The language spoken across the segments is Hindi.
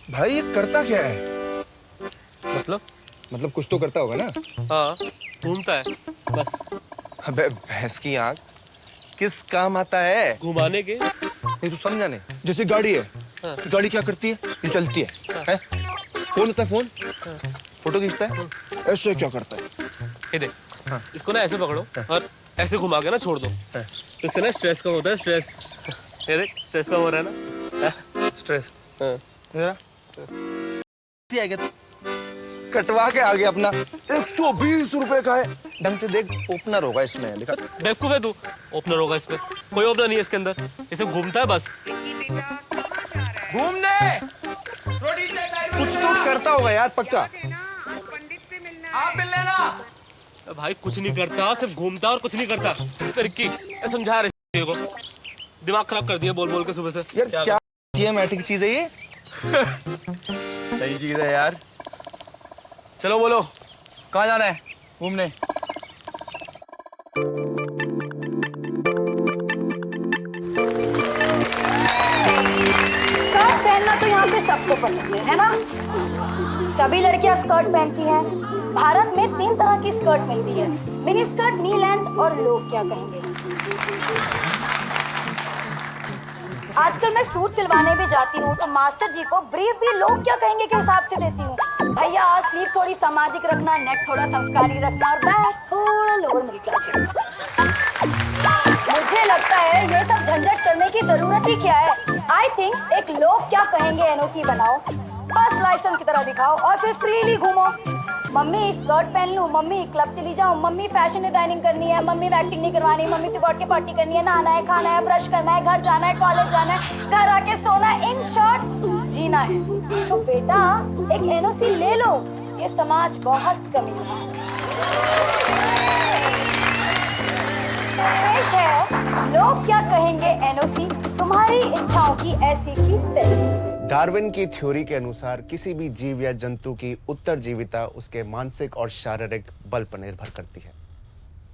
भाई ये करता क्या है? मतलब कुछ तो करता होगा ना? हाँ, घूमता है बस। अबे भैंस की आंख, किस काम आता है? घुमाने के। नहीं तो समझा नहीं, जैसे गाड़ी है। हाँ। गाड़ी क्या करती है? ये चलती है, हैं? फोन होता है, फोन फोटो खींचता है, ऐसे क्या करता है? ये देख, हाँ। इसको ना ऐसे पकड़ो और ऐसे घुमा के ना छोड़ दो। हाँ। तो इससे ना स्ट्रेस कम होता है, स्ट्रेस। ये देख, स्ट्रेस कम हो रहा है ना। स्ट्रेस हाँ। मेरा आ गया तू, कटवा के आ गया अपना। 120 रुपए का है, ढंग से देख, ओपनर होगा इसमें लिखा। बेवकूफ है तू, ओपनर होगा इसमें। कोई ओपनर नहीं है इसके अंदर, इसे घूमता है बस। घूमने कुछ तो करता होगा यार, पक्का। आप मिल लेना। भाई कुछ नहीं करता, सिर्फ घूमता और कुछ नहीं करता। रिक्की समझा रहे तेरे को, दिमाग खराब कर दिया बोल बोल के सुबह से। यार क्या जीएमैटिक चीज है ये? सही चीज है यार। चलो बोलो, कहाँ जाना है घूमने? स्कर्ट पहनना तो यहाँ पे सबको पसंद है ना? सभी लड़कियां स्कर्ट पहनती हैं। भारत में 3 तरह की स्कर्ट मिलती है, मिनी स्कर्ट, नी लेंथ और लोग क्या कहेंगे। आजकल मैं सूट सिलवाने भी जाती हूँ तो मास्टर जी को ब्रीफ भी लोग क्या कहेंगे के हिसाब से देती हूँ। भैया स्लीव थोड़ी सामाजिक रखना, नेक थोड़ा संस्कारी रखना और बैक थोड़ा लोअर मिडिल क्लास रखना। मुझे लगता है ये सब झंझट करने की जरूरत ही क्या है। आई थिंक एक लोग क्या कहेंगे एनओसी बनाओ, बस लाइसेंस की तरह दिखाओ और फिर फ्रीली घूमो। मम्मी स्कर्ट पहन लूं, मम्मी क्लब चली जाऊं, मम्मी फैशन डिजाइनिंग करनी है, मम्मी एक्टिंग नहीं करवानी, मम्मी से बैठ के पार्टी करनी है, नहाना है, खाना है, ब्रश करना है, घर जाना है, कॉलेज जाना है, घर आके सोना है, इन शॉर्ट जीना है। तो बेटा एक एनओसी ले लो, ये समाज बहुत कमी है। पेश है लोग क्या कहेंगे एनओसी, तुम्हारी इच्छाओं की ऐसी की तैसी। डार्विन की थ्योरी के अनुसार किसी भी जीव या जंतु की उत्तरजीविता उसके मानसिक और शारीरिक बल पर निर्भर करती है।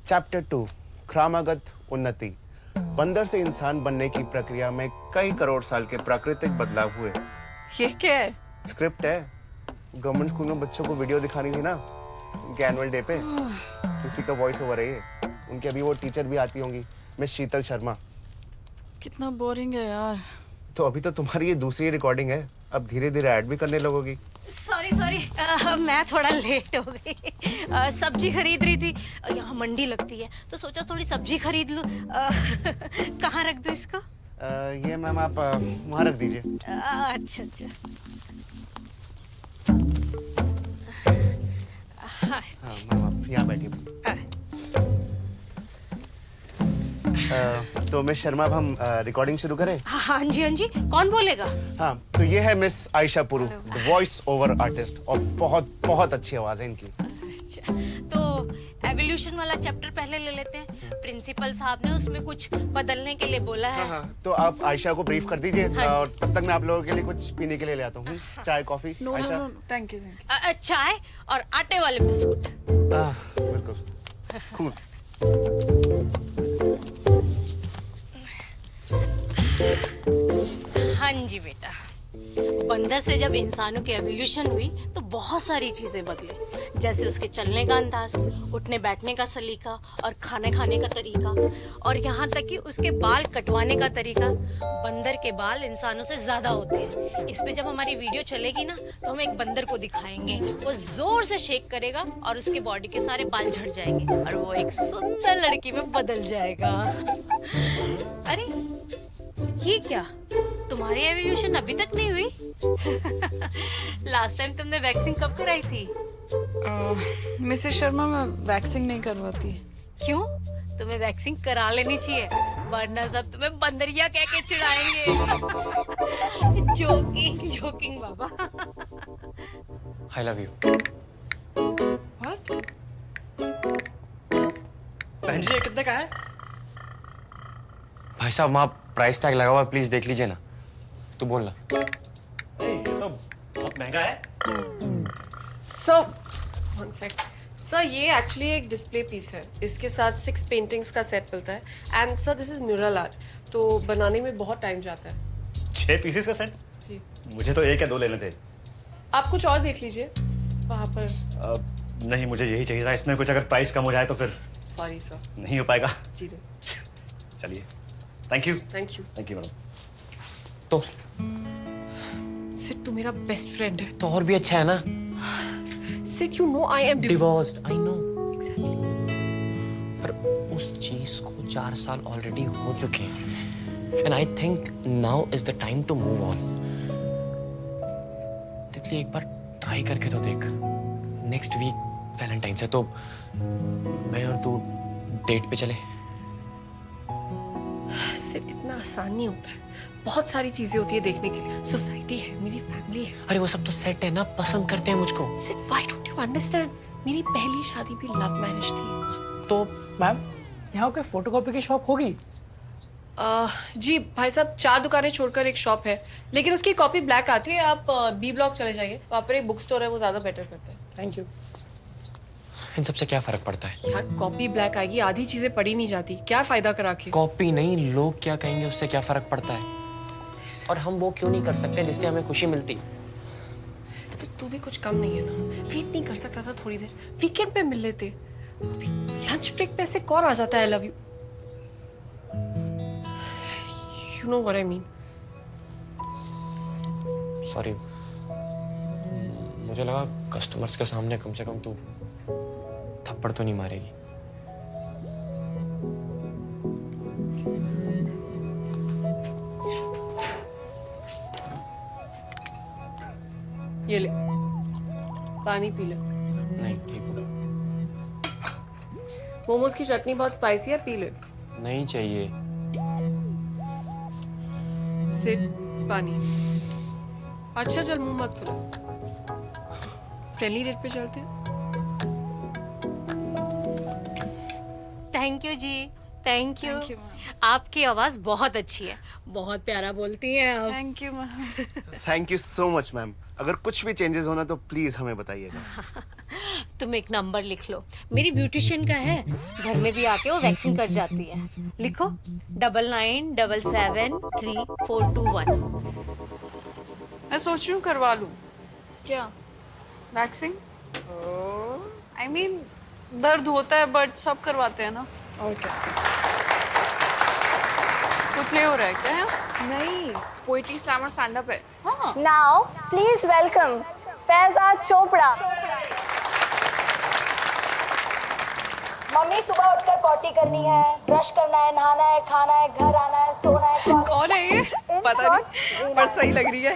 चैप्टर 2, क्रमागत उन्नति। बंदर से इंसान बनने की प्रक्रिया में कई करोड़ साल के प्राकृतिक बदलाव हुए। ये क्या है? स्क्रिप्ट है, गवर्नमेंट स्कूल में बच्चों को वीडियो दिखानी थी ना उनके एनुअल डे पे, तो उसी का वॉइस ओवर है ये। उनकी अभी वो टीचर भी आती होंगी, मिस शीतल शर्मा। कितना बोरिंग है यार। तो अभी तो तुम्हारी ये दूसरी रिकॉर्डिंग है, अब धीरे धीरे ऐड भी करने लगोगी। सॉरी मैं थोड़ा लेट हो गई। सब्जी खरीद रही थी, यहाँ मंडी लगती है तो सोचा थोड़ी सब्जी खरीद लूं। कहाँ रख दूं इसको? ये मैम आप वहाँ रख दीजिए। अच्छा अच्छा। हाँ मैम आप यहाँ बैठिए। तो मिस शर्मा अब हम रिकॉर्डिंग शुरू करें? हाँ जी, कौन बोलेगा? हाँ, तो ये है मिस आयशा पुरू, द वॉइस ओवर आर्टिस्ट, और बहुत बहुत अच्छी आवाज है इनकी। अच्छा, तो एवोल्यूशन वाला चैप्टर पहले ले लेते हैं। प्रिंसिपल साहब ने उसमें कुछ बदलने के लिए बोला है। हाँ, तो आप आयशा को ब्रीफ कर दीजिए। हाँ। और तब तक मैं आप लोगों के लिए कुछ पीने के लिए ले आता हूँ। चाय, coffee? No Ayesha? No no, thank you. चाय और आटे वाले बिस्कुट। बिल्कुल कूल। हाँ जी बेटा, बंदर से जब इंसानों की एवोल्यूशन हुई तो बहुत सारी चीजें बदली, जैसे उसके चलने का अंदाज, उठने बैठने का सलीका और खाने खाने का तरीका, और यहाँ तक कि उसके बाल कटवाने का तरीका। बंदर के बाल इंसानों से ज्यादा होते हैं। इस पे जब हमारी वीडियो चलेगी ना तो हम एक बंदर को दिखाएंगे, वो जोर से शेक करेगा और उसके बॉडी के सारे बाल झड़ जाएंगे और वो एक सुंदर लड़की में बदल जाएगा। अरे ये क्या, तुम्हारी एवोल्यूशन अभी तक नहीं हुई? लास्ट टाइम तुमने वैक्सिंग कब कराई थी? मिसेस शर्मा, मैं वैक्सिंग नहीं करवाती। क्यों? तुम्हें वैक्सिंग करा लेनी चाहिए, वरना सब तुम्हें बंदरिया कह के चिढ़ाएंगे। जोकिंग बाबा। I love you. व्हाट? बहन जी ये कितने का है? भाई साहब वहाँ प्राइस टैग लगा हुआ है, प्लीज देख लीजिए ना। तू बोल ना। ये तो बहुत महंगा है। सर ये एक्चुअली एक डिस्प्ले पीस है, इसके साथ 6 पेंटिंग्स का सेट मिलता है। And sir this is mural art, तो बनाने में बहुत टाइम जाता है। 6 पीसेस का सेट? जी मुझे तो 1 या 2 लेने थे। आप कुछ और देख लीजिए वहाँ पर। नहीं, मुझे यही चाहिए था। इसमें कुछ अगर प्राइस कम हो जाए तो फिर सॉरी सर। नहीं हो पाएगा। जी चलिए, thank you. Thank you. Thank you madam. तो सिड, तू मेरा बेस्ट फ्रेंड है। तो और भी अच्छा है ना। Sid, you know I am divorced, I know. Exactly. पर उस चीज को 4 साल ऑलरेडी हो चुके हैं and I think now is the time to move on. Titli, एक बार ट्राई करके तो देख। नेक्स्ट वीक वैलेंटाइन है तो मैं और तू डेट पे चले। सिड, इतना आसान नहीं होता है। बहुत सारी चीजें होती है देखने के लिए। सोसाइटी है, मेरी फैमिली है। अरे वो सब तो सेट है ना, पसंद करते हैं मुझको। Sid, why don't you understand? मेरी पहली शादी भी लव मैरिज थी। तो मैम, यहाँ कोई फोटोकॉपी की शॉप होगी? जी भाई साहब, 4 दुकानें छोड़कर एक शॉप है, लेकिन उसकी कॉपी ब्लैक आती है। आप बी ब्लॉक चले जाइए, वहाँ पर एक बुक स्टोर है, वो ज्यादा बेटर करता है। Thank you. इन सबसे क्या फर्क पड़ता है? यार कॉपी ब्लैक आएगी, आधी चीजें पढ़ी नहीं जाती, क्या फायदा करा के। कॉपी नहीं, लोग क्या कहेंगे उससे क्या फर्क पड़ता है? और हम वो क्यों नहीं कर सकते जिससे हमें खुशी मिलती? सर तू भी कुछ कम नहीं है ना। वेट नहीं कर सकता था थोड़ी देर? वीकेंड पे मिल लेते। लंच ब्रेक पे ऐसे कौन आ जाता है आई love you? You know what I mean. Sorry, मुझे लगा कस्टमर्स के सामने कम से कम तू थप्पड़ तो नहीं मारेगी। ये ले, पानी पी ले। नहीं, ठीक हो। मोमोज की चटनी बहुत स्पाइसी है, पी ले। नहीं चाहिए। सिड, पानी। अच्छा चल, मुंह मत फुला। फ्रेंडली रेट पे चलते हैं। थैंक यू जी, thank you. Thank you, ma'am. आपकी आवाज बहुत अच्छी है, बहुत प्यारा बोलती हैं आप। Thank you ma'am. Thank you so much ma'am. अगर कुछ भी चेंजेस होना तो प्लीज हमें बताइएगा। तुम एक नंबर लिख लो, मेरी ब्यूटिशियन का है, घर में भी आके वो वैक्सिंग कर जाती है। लिखो 99777341। मैं सोच रही हूँ करवा लूँ। क्या? वैक्सिंग? आई मीन दर्द होता है बट सब करवाते हैं ना। और क्या? तो प्ले हो रहा है क्या? नहीं, पोएट्री स्लैम और स्टैंड अप है। हाँ। Now please welcome Faiza Chopra. Mummy, सुबह उठकर पॉटी करनी है, ब्रश करना है, नहाना है, खाना है, घर आना है, सोना है। कौन है ये? पता नहीं, पर सही लग रही है।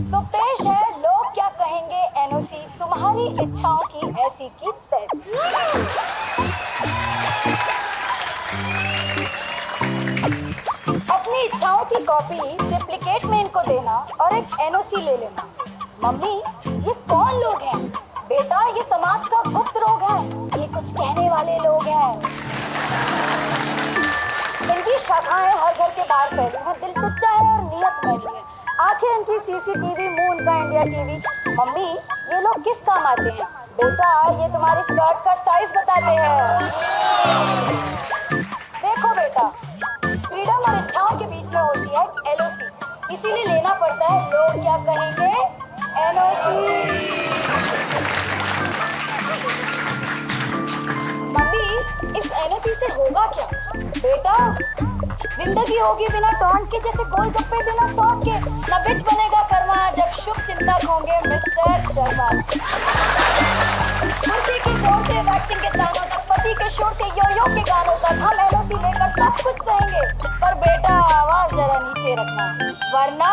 सो पेश है लोग क्या कहेंगे एनओसी, तुम्हारी इच्छाओं की ऐसी की तैसी। अपनी इच्छाओं की कॉपी डुप्लीकेट में इनको देना और एक एनओसी ले लेना। मम्मी, ये कौन लोग हैं? बेटा, ये समाज का गुप्त रोग है, ये कुछ कहने वाले लोग हैं। इनकी शाखाएं हर घर के बाहर फैली हैं, दिल टुच्चा है और नियत मैली है। आंखें इनकी सीसीटीवी, मुंह उनका इंडिया टीवी। मम्मी, ये लोग किस काम आते हैं? बेटा, ये तुम्हारी स्कर्ट का साइज बताते हैं। देखो बेटा, फ्रीडम और इच्छाओं के बीच में होती है एलओसी, इसीलिए लेना पड़ता है लोग क्या कहेंगे एनओसी। मम्मी, इस एनओसी से होगा क्या? बेटा, जिंदगी होगी बिना टॉन्ट के, जैसे गोलगप्पे बिना सॉस के। न बिच बनेगा कर्मा जब शुभ चिंतक होंगे मिस्टर शर्मा। कुर्सी की जोर से वैक्सिंग के तानों तक, पति के शोर से यो के गानों तक, हम एनओसी लेकर सब कुछ सहेंगे। पर बेटा, आवाज जरा नीचे रखना, वरना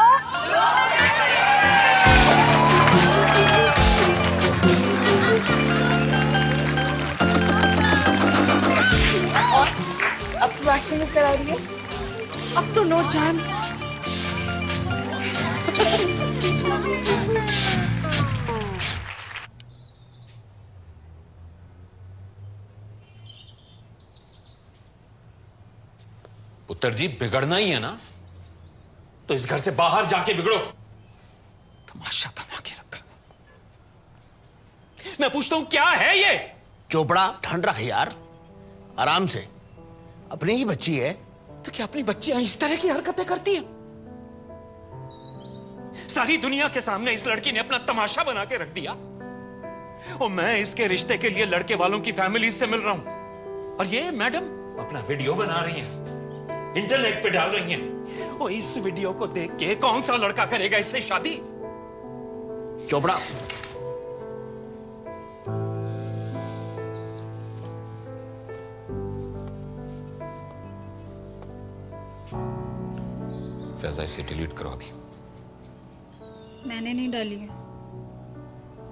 अब तो वैक्सीन करा रही है, अब तो नो चांस। पुत्र जी, बिगड़ना ही है ना तो इस घर से बाहर जाके बिगड़ो। तमाशा बना के रखा। मैं पूछता हूं क्या है ये? चोपड़ा, ठंड रख यार, आराम से, अपनी ही बच्ची है। तो क्या अपनी बच्चियां इस तरह की हरकतें करती हैं? सारी दुनिया के सामने इस लड़की ने अपना तमाशा बना के रख दिया। और मैं इसके रिश्ते के लिए लड़के वालों की फैमिली से मिल रहा हूं, और ये मैडम अपना वीडियो बना रही हैं, इंटरनेट पे डाल रही हैं। और इस वीडियो को देख के कौन सा लड़का करेगा इससे शादी? चोपड़ा, फैजा, इसे डिलीट करो अभी। मैंने नहीं डाली है,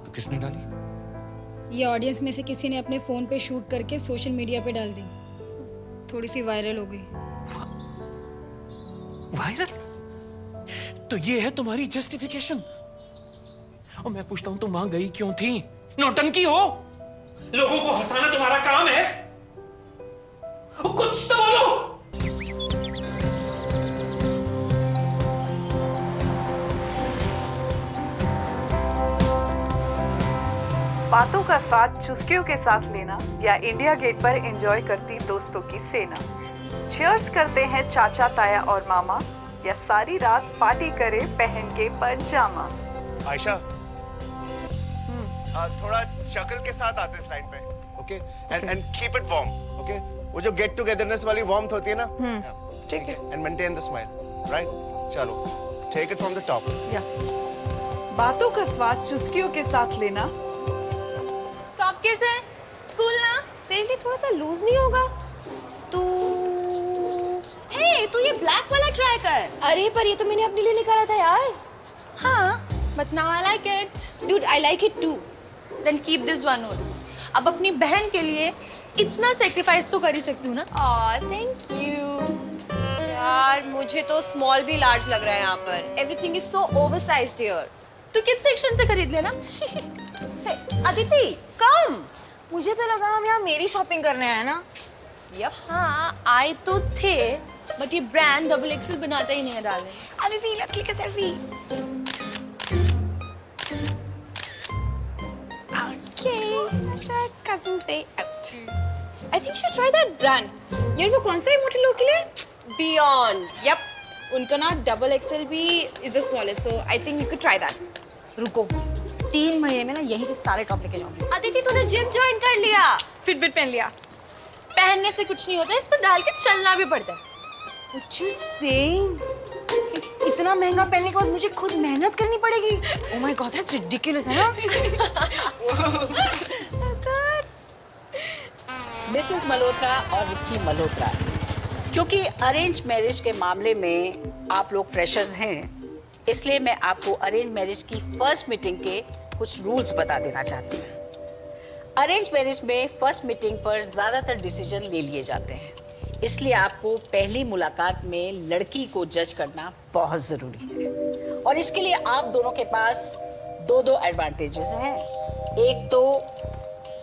तो किसने डाली? ये ऑडियंस में से किसी ने अपने फोन पे शूट करके सोशल मीडिया पे डाल दी, थोड़ी सी वायरल हो गई। वायरल? तो ये है तुम्हारी जस्टिफिकेशन? और मैं पूछता हूं, तुम वहां गई क्यों थी? नौटंकी हो? लोगों को हंसाना तुम्हारा काम है? कुछ तो बोलो। बातों का स्वाद चुस्कियों के साथ लेना या इंडिया गेट पर एंजॉय करती दोस्तों की सेना। चीयर्स करते हैं चाचा ताया और मामा, या सारी रात पार्टी करे पहन के पजामा। आयशा, थोड़ा शक्ल के साथ आते इस लाइन पे, okay? And keep it warm, okay? वो जो गेट टुगेदरनेस वाली वार्मथ होती है ना, ठीक है, and maintain the smile, right? चलो, take it from the top. या बातों का स्वाद चुस्कियों के साथ लेना। तो आप कैसे हैं? स्कूल ना तेरे लिए थोड़ा सा लूज नहीं होगा? तू ये ब्लैक वाला ट्राई कर। अरे पर ये तो मैंने अपने लिए निकाला था यार। हाँ, but now I like it. Dude, I like it too. Then keep this one on. अब अपनी बहन के लिए इतना सेक्रीफाइस तो कर ही सकती हूँ ना? Thank you. यार मुझे तो स्मॉल भी लार्ज लग रहा है यहाँ पर। Everything is so oversized here. तो किस सेक्शन से खरीद लेना? अदिति, कम। मुझे तो लगा हम यहाँ मेरी शॉपिंग करने आए ना। यप। हाँ, आए तो थे, बट ये ब्रांड XXL बनाता ही नहीं है डाले। Aditi, let's click a selfie. Okay, let's try Cousin's Day out. I think you should try that brand. यार वो कौन सा है मोटे लोगों के लिए? Beyond. Yep. उनका ना XXL भी is the smallest, so I think you could try that. रुको, 3 महीने में ना यहीं से सारे टॉप लेके जाऊंगी। अदिति, तूने जिम ज्वाइन कर लिया? फिटबिट पहन लिया। पहनने से कुछ नहीं होता, इसको डाल के चलना भी पड़ता है। What you saying? इतना महंगा पहनने के बाद मुझे खुद मेहनत करनी पड़ेगी। Oh my God, that's ridiculous, है ना? मिसेस मल्होत्रा और विक्की मल्होत्रा, क्योंकि अरेंज मैरिज के मामले में आप लोग फ्रेशर्स हैं, इसलिए मैं आपको अरेंज मैरिज की फर्स्ट मीटिंग के कुछ रूल्स बता देना चाहती हूँ। अरेंज मैरिज में फर्स्ट मीटिंग पर ज़्यादातर डिसीजन ले लिए जाते हैं, इसलिए आपको पहली मुलाकात में लड़की को जज करना बहुत ज़रूरी है। और इसके लिए आप दोनों के पास 2 एडवांटेजेस हैं। एक तो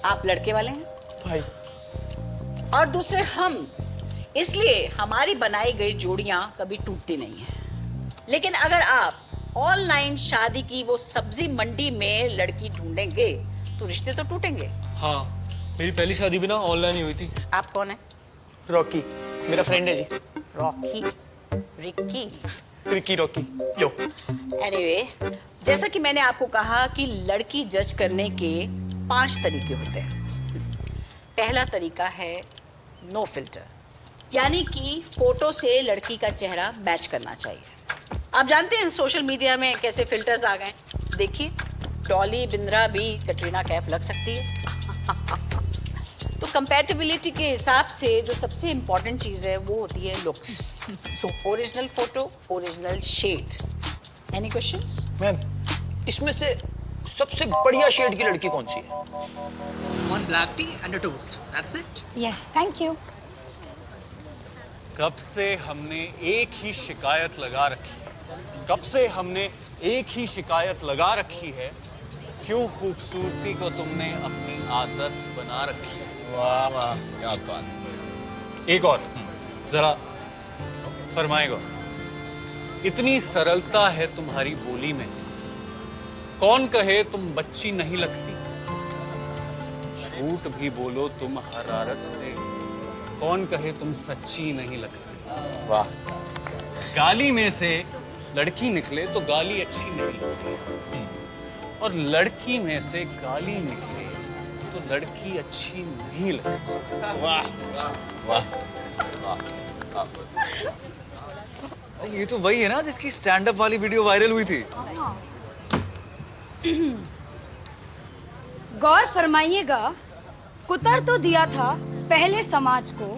आप लड़के वाले हैं भाई, और दूसरे हम, इसलिए हमारी बनाई गई जोड़ियां कभी टूटती नहीं हैं। लेकिन अगर आप ऑनलाइन शादी की वो सब्जी मंडी में लड़की ढूंढेंगे तो रिश्ते तो टूटेंगे। हाँ, मेरी पहली शादी भी ना ऑनलाइन ही हुई थी। आप कौन है? रॉकी, मेरा फ्रेंड है जी। रॉकी? रिक्की? रिकी रॉकी, यो। एनीवे, जैसा कि मैंने आपको कहा कि लड़की जज करने के 5 तरीके होते हैं। पहला तरीका है नो फिल्टर, यानी कि फोटो से लड़की का चेहरा मैच करना चाहिए। आप जानते हैं सोशल मीडिया में कैसे फिल्टर्स आ गए। देखिए, डॉली बिंद्रा भी कैटरीना कैफ लग सकती है। तो कंपैटिबिलिटी के हिसाब से जो सबसे इम्पोर्टेंट चीज़ है वो होती है looks. So original photo, original shade. Any questions? Ma'am, इसमें से सबसे बढ़िया शेड की लड़की कौन सी है? One black tea and a toast. That's it. Yes, thank you. कब से हमने एक ही शिकायत लगा रखी है, कब से हमने एक ही शिकायत लगा रखी है, क्यों खूबसूरती को तुमने अपनी आदत बना रखी है। वाह वाह, क्या बात है। एक और जरा फरमाएगा, इतनी सरलता है तुम्हारी बोली में, कौन कहे तुम बच्ची नहीं लगती। झूठ भी बोलो तुम हरारत से, कौन कहे तुम सच्ची नहीं लगती। वाह। गाली में से लड़की निकले तो गाली अच्छी नहीं लगती, और लड़की में से गाली निकले तो लड़की अच्छी नहीं लगती। वाह वाह वाह। ये तो वही है ना जिसकी स्टैंड अप वाली वीडियो वायरल हुई थी। गौर फरमाइएगा, कुतर तो दिया था पहले समाज को,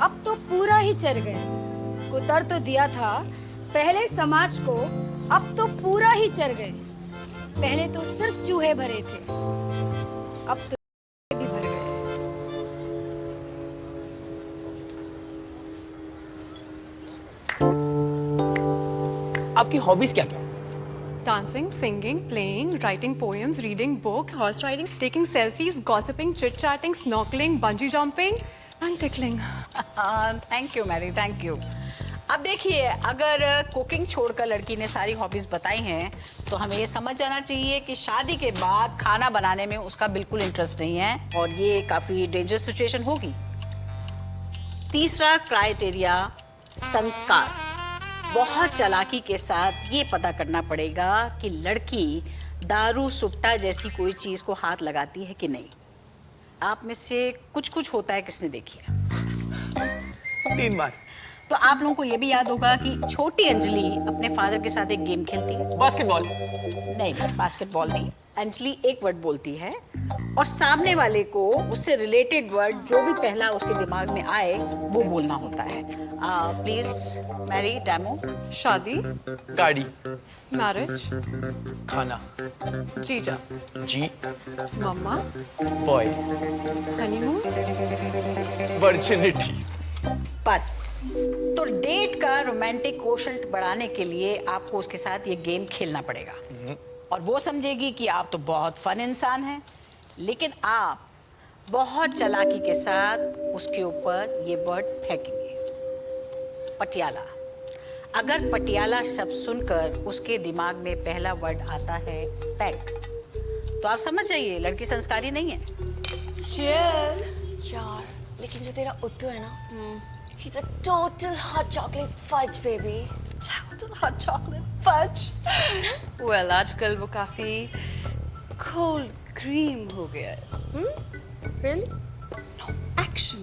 अब तो पूरा ही चढ़ गए। कुतर तो दिया था पहले समाज को, अब तो पूरा ही चढ़ गए। पहले तो सिर्फ चूहे भरे थे, अब तो भी भर गए। आपकी हॉबीज क्या क्या? Dancing, singing, playing, writing poems, reading books, horse riding, taking selfies, gossiping, chit-chatting, snorkeling, bungee jumping and tickling. Thank you Mary, thank you. अब देखिए, अगर कुकिंग छोड़कर लड़की ने सारी हॉबीज बताई हैं तो हमें ये समझ जाना चाहिए कि शादी के बाद खाना बनाने में उसका बिल्कुल इंटरेस्ट नहीं है, और ये काफी डेंजरस सिचुएशन होगी। तीसरा क्राइटेरिया, संस्कार। बहुत चालाकी के साथ ये पता करना पड़ेगा कि लड़की दारू सुट्टा जैसी कोई चीज को हाथ लगाती है कि नहीं। आप में से कुछ कुछ होता है, किसने देखी है? 3 बार। तो आप लोगों को ये भी याद होगा कि छोटी अंजलि अपने फादर के साथ एक गेम खेलती है, बास्केटबॉल। नहीं, बास्केटबॉल नहीं। अंजलि एक वर्ड बोलती है और सामने वाले को उससे रिलेटेड वर्ड जो भी पहला उसके दिमाग में आए वो बोलना होता है। Please marry, demo. शादी, गाड़ी, मैरिज, खाना, जीजा, जी, मम्मा, बॉय, हनीमून, वर्जिनिटी। बस। तो डेट का रोमांटिक कोशंट बढ़ाने के लिए आपको उसके साथ ये गेम खेलना पड़ेगा, और वो समझेगी कि आप तो बहुत फन इंसान हैं, लेकिन आप बहुत चालाकी के साथ उसके ऊपर ये वर्ड फेंकेंगे, पटियाला। अगर पटियाला शब्द सुनकर उसके दिमाग में पहला वर्ड आता है पैक, तो आप समझ जाइए लड़की संस्कारी नहीं है। यार, लेकिन जो तेरा उत्तू है ना, he's a total hot chocolate fudge baby. Total hot chocolate fudge. Well, आजकल वो काफी cold cream हो गया है। Really? No, action.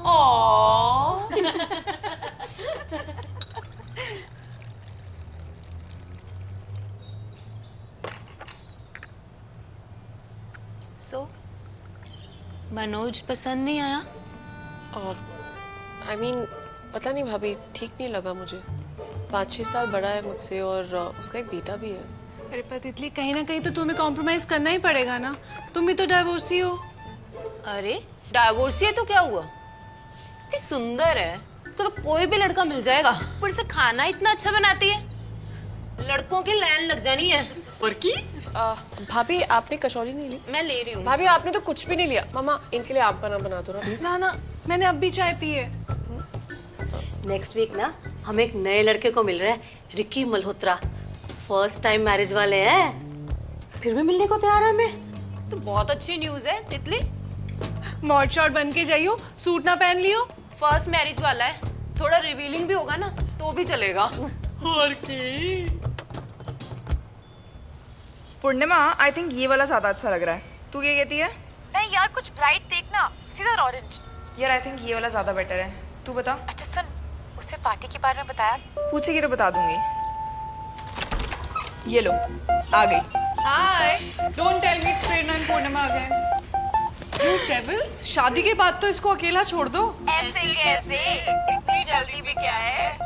Aww. So, Manoj पसंद नहीं आया? I mean, पता नहीं भाभी, ठीक नहीं लगा मुझे। 5-6 साल बड़ा है मुझसे और उसका एक बेटा भी है। अरे पर तितली, कहीं ना कहीं तो तुम्हें कॉम्प्रोमाइज करना ही पड़ेगा ना, तुम भी तो डाइवोर्सी हो। अरे डाइवोर्सी है तो क्या हुआ? इतनी सुंदर है, उसको तो कोई भी लड़का मिल जाएगा। ऊपर से खाना इतना अच्छा बनाती है, लड़कों की लाइन लग जानी है। और की? भाभी, आपने कचौरी नहीं ली? मैं ले रही हूँ। भाभी, आपने तो कुछ भी नहीं लिया। मामा, इनके लिए आप बना दो ना प्लीज। ना ना, मैंने अब भी चाय पी है। नेक्स्ट वीक ना हम एक नए लड़के को मिल रहे हैं, Ricky Malhotra. First time marriage वाले हैं, फिर भी मिलने को तैयार है हमें। तो बहुत अच्छी न्यूज है तितली। मॉड शॉट बन के जाइयो, सूट ना पहन लियो। फर्स्ट मैरिज वाला है, थोड़ा रिवीलिंग भी होगा ना तो भी चलेगा। और की? पूर्णिमा, आई थिंक ये वाला ज्यादा अच्छा लग रहा है। तू क्या कहती है? नहीं यार, कुछ ब्राइट देखना, सीधा ऑरेंज। यार आई थिंक ये वाला ज्यादा बेटर है। तू बता। अच्छा सुन, उससे पार्टी के बारे में बताया? पूछेगी तो बता दूंगी। ये लो, आ गई। Hi, don't tell me it's Prerna and Purnima again. You devils, शादी के बाद तो इसको अकेला छोड़ दो। ऐसे कैसे? इतनी जल्दी भी क्या है?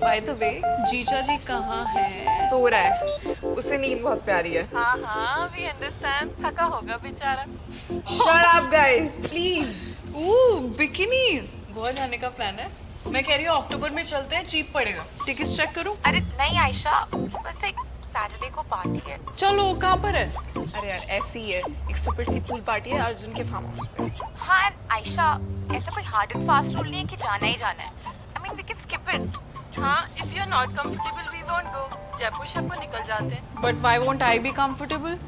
बाय द वे, जीजा जी कहाँ है? सो रहा है, उसे नींद बहुत प्यारी है। हाँ हाँ, वी अंडरस्टैंड, थका होगा बेचारा। Shut up guys, please. Bikinis, Goa जाने का प्लान है। मैं कह रही हूँ अक्टूबर में चलते हैं, चीप पड़ेगा। टिकट्स चेक करूँ? अरे नहीं आयशा, बस एक सैटरडे को पार्टी है। चलो, कहाँ पर है? अरे यार ऐसी ही है, एक सुपर सी पूल पार्टी है अर्जुन के फार्म हाउस पे। हाँ आयशा, ऐसा कोई हार्ड एंड फास्ट रूल नहीं है कि जाना ही जाना है। I mean we can skip it. हाँ, if you are not comfortable we won't go. Jaipur शयपुर निकल जाते हैं। But why won't I be comfortable?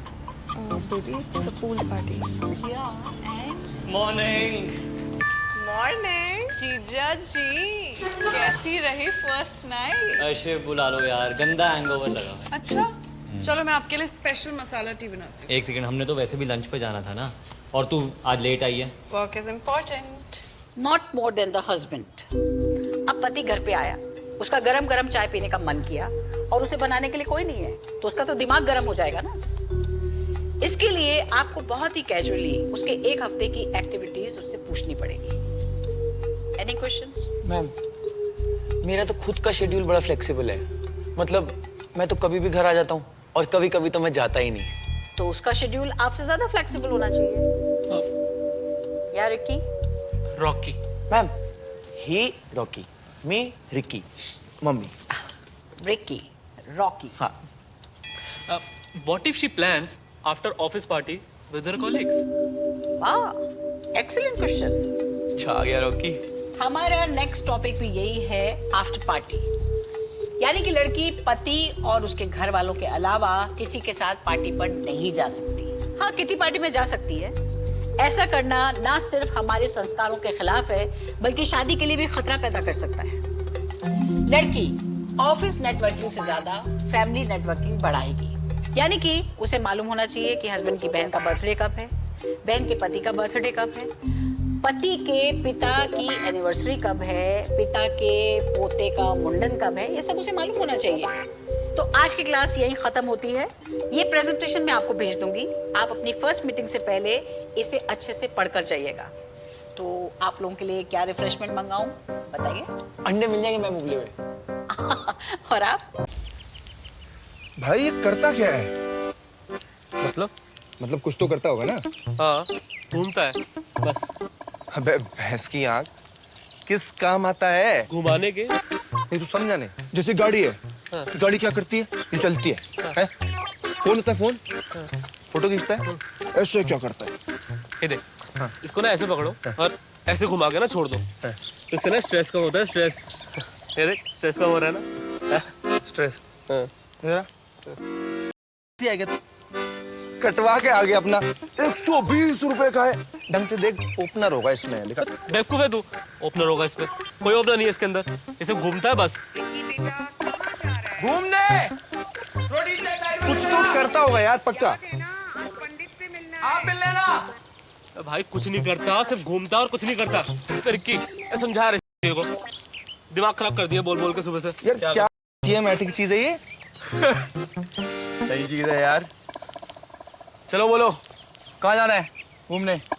Baby, it's a pool party. Yeah and morning. Morning. जीजा जी, कैसी रही फर्स्ट नाइट? ऐसे बुला लो यार, गंदा हैंगओवर लगा है। अच्छा, चलो मैं आपके लिए स्पेशल मसाला टी बनाती हूँ। एक सेकंड, हमने तो वैसे भी लंच पे जाना था ना, और तू आज लेट आई है। Work is important. Not more than the husband. अब पति घर पे आया, उसका गरम गरम चाय पीने का मन किया और उसे बनाने के लिए कोई नहीं है, तो उसका तो दिमाग गरम हो जाएगा ना। इसके लिए आपको बहुत ही कैजुअली उसके एक हफ्ते की एक्टिविटीज उससे पूछनी पड़ेगी। Any questions? मैम, मेरा तो खुद का शेड्यूल बड़ा फ्लेक्सिबल है। मतलब मैं तो कभी भी घर आ जाता हूँ और कभी कभी तो मैं जाता ही नहीं। तो उसका शेड्यूल आपसे ज्यादा फ्लेक्सिबल होना चाहिए। या रिकी? रॉकी। मैम, ही रॉकी, मी रिकी, मम्मी। Ricky, Rocky. हाँ। What if she plans after office party with her colleagues? वाह, excellent question. छा गया रॉकी। हमारा नेक्स्ट टॉपिक भी यही है, आफ्टर पार्टी। यानी कि लड़की पति और उसके घर वालों के अलावा किसी के साथ पार्टी पर नहीं जा सकती। हाँ, किटी पार्टी में जा सकती है। ऐसा करना ना सिर्फ हमारे संस्कारों के खिलाफ है, बल्कि शादी के लिए भी खतरा पैदा कर सकता है। लड़की ऑफिस नेटवर्किंग से ज्यादा फैमिली नेटवर्किंग बढ़ाएगी। यानी कि उसे मालूम होना चाहिए कि हस्बैंड की बहन का बर्थडे कब है, बहन के पति का बर्थडे कब है, पति के पिता की एनिवर्सरी कब है, पिता के पोते का मुंडन कब है, ये सब उसे मालूम होना चाहिए। तो आज की क्लास यहीं खत्म होती है। ये प्रेजेंटेशन मैं आपको भेज दूंगी। आप अपनी फर्स्ट मीटिंग से पहले इसे अच्छे से पढ़कर जाइएगा। तो आप लोगों के लिए क्या रिफ्रेशमेंट मंगाऊं, बताइए। अंडे मिल जाएंगे मैम उबले हुए। और आप? भाई ये करता क्या है? मतलब कुछ तो करता होगा ना? हाँ, घूमता है बस। अबे भैंस की आंख, किस काम आता है? घुमाने के। नहीं तो समझाने। जैसे गाड़ी है, हाँ। गाड़ी क्या करती है? ये चलती है, हैं? फोन होता है, फोन फोटो खींचता है, ऐसे क्या करता है? ये देख, इसको ना ऐसे पकड़ो और ऐसे घुमा के ना छोड़ दो, इससे ना स्ट्रेस कम होता है। स्ट्रेस, ये देख, स्ट्रेस कम हो रहा है ना। स्ट्रेस मेरा आएगा तो कटवा के आगे अपना 120 रुपए का है। ढंग से देख, ओपनर होगा इसमें लिखा। बेवकूफ है तू, ओपनर होगा इसमें। कोई ओपनर नहीं है इसके अंदर, इसे घूमता है बस। घूमने कुछ तो करता होगा यार, पक्का। आप मिल लेना। भाई कुछ नहीं करता, सिर्फ घूमता और कुछ नहीं करता। रिक्की समझा रहे को, दिमाग खराब कर दिया बोल बोल के सुबह से। यार क्या मैटिक चीज है ये? सही चीज है यार। चलो बोलो, कहाँ जाना है घूमने? स्कर्ट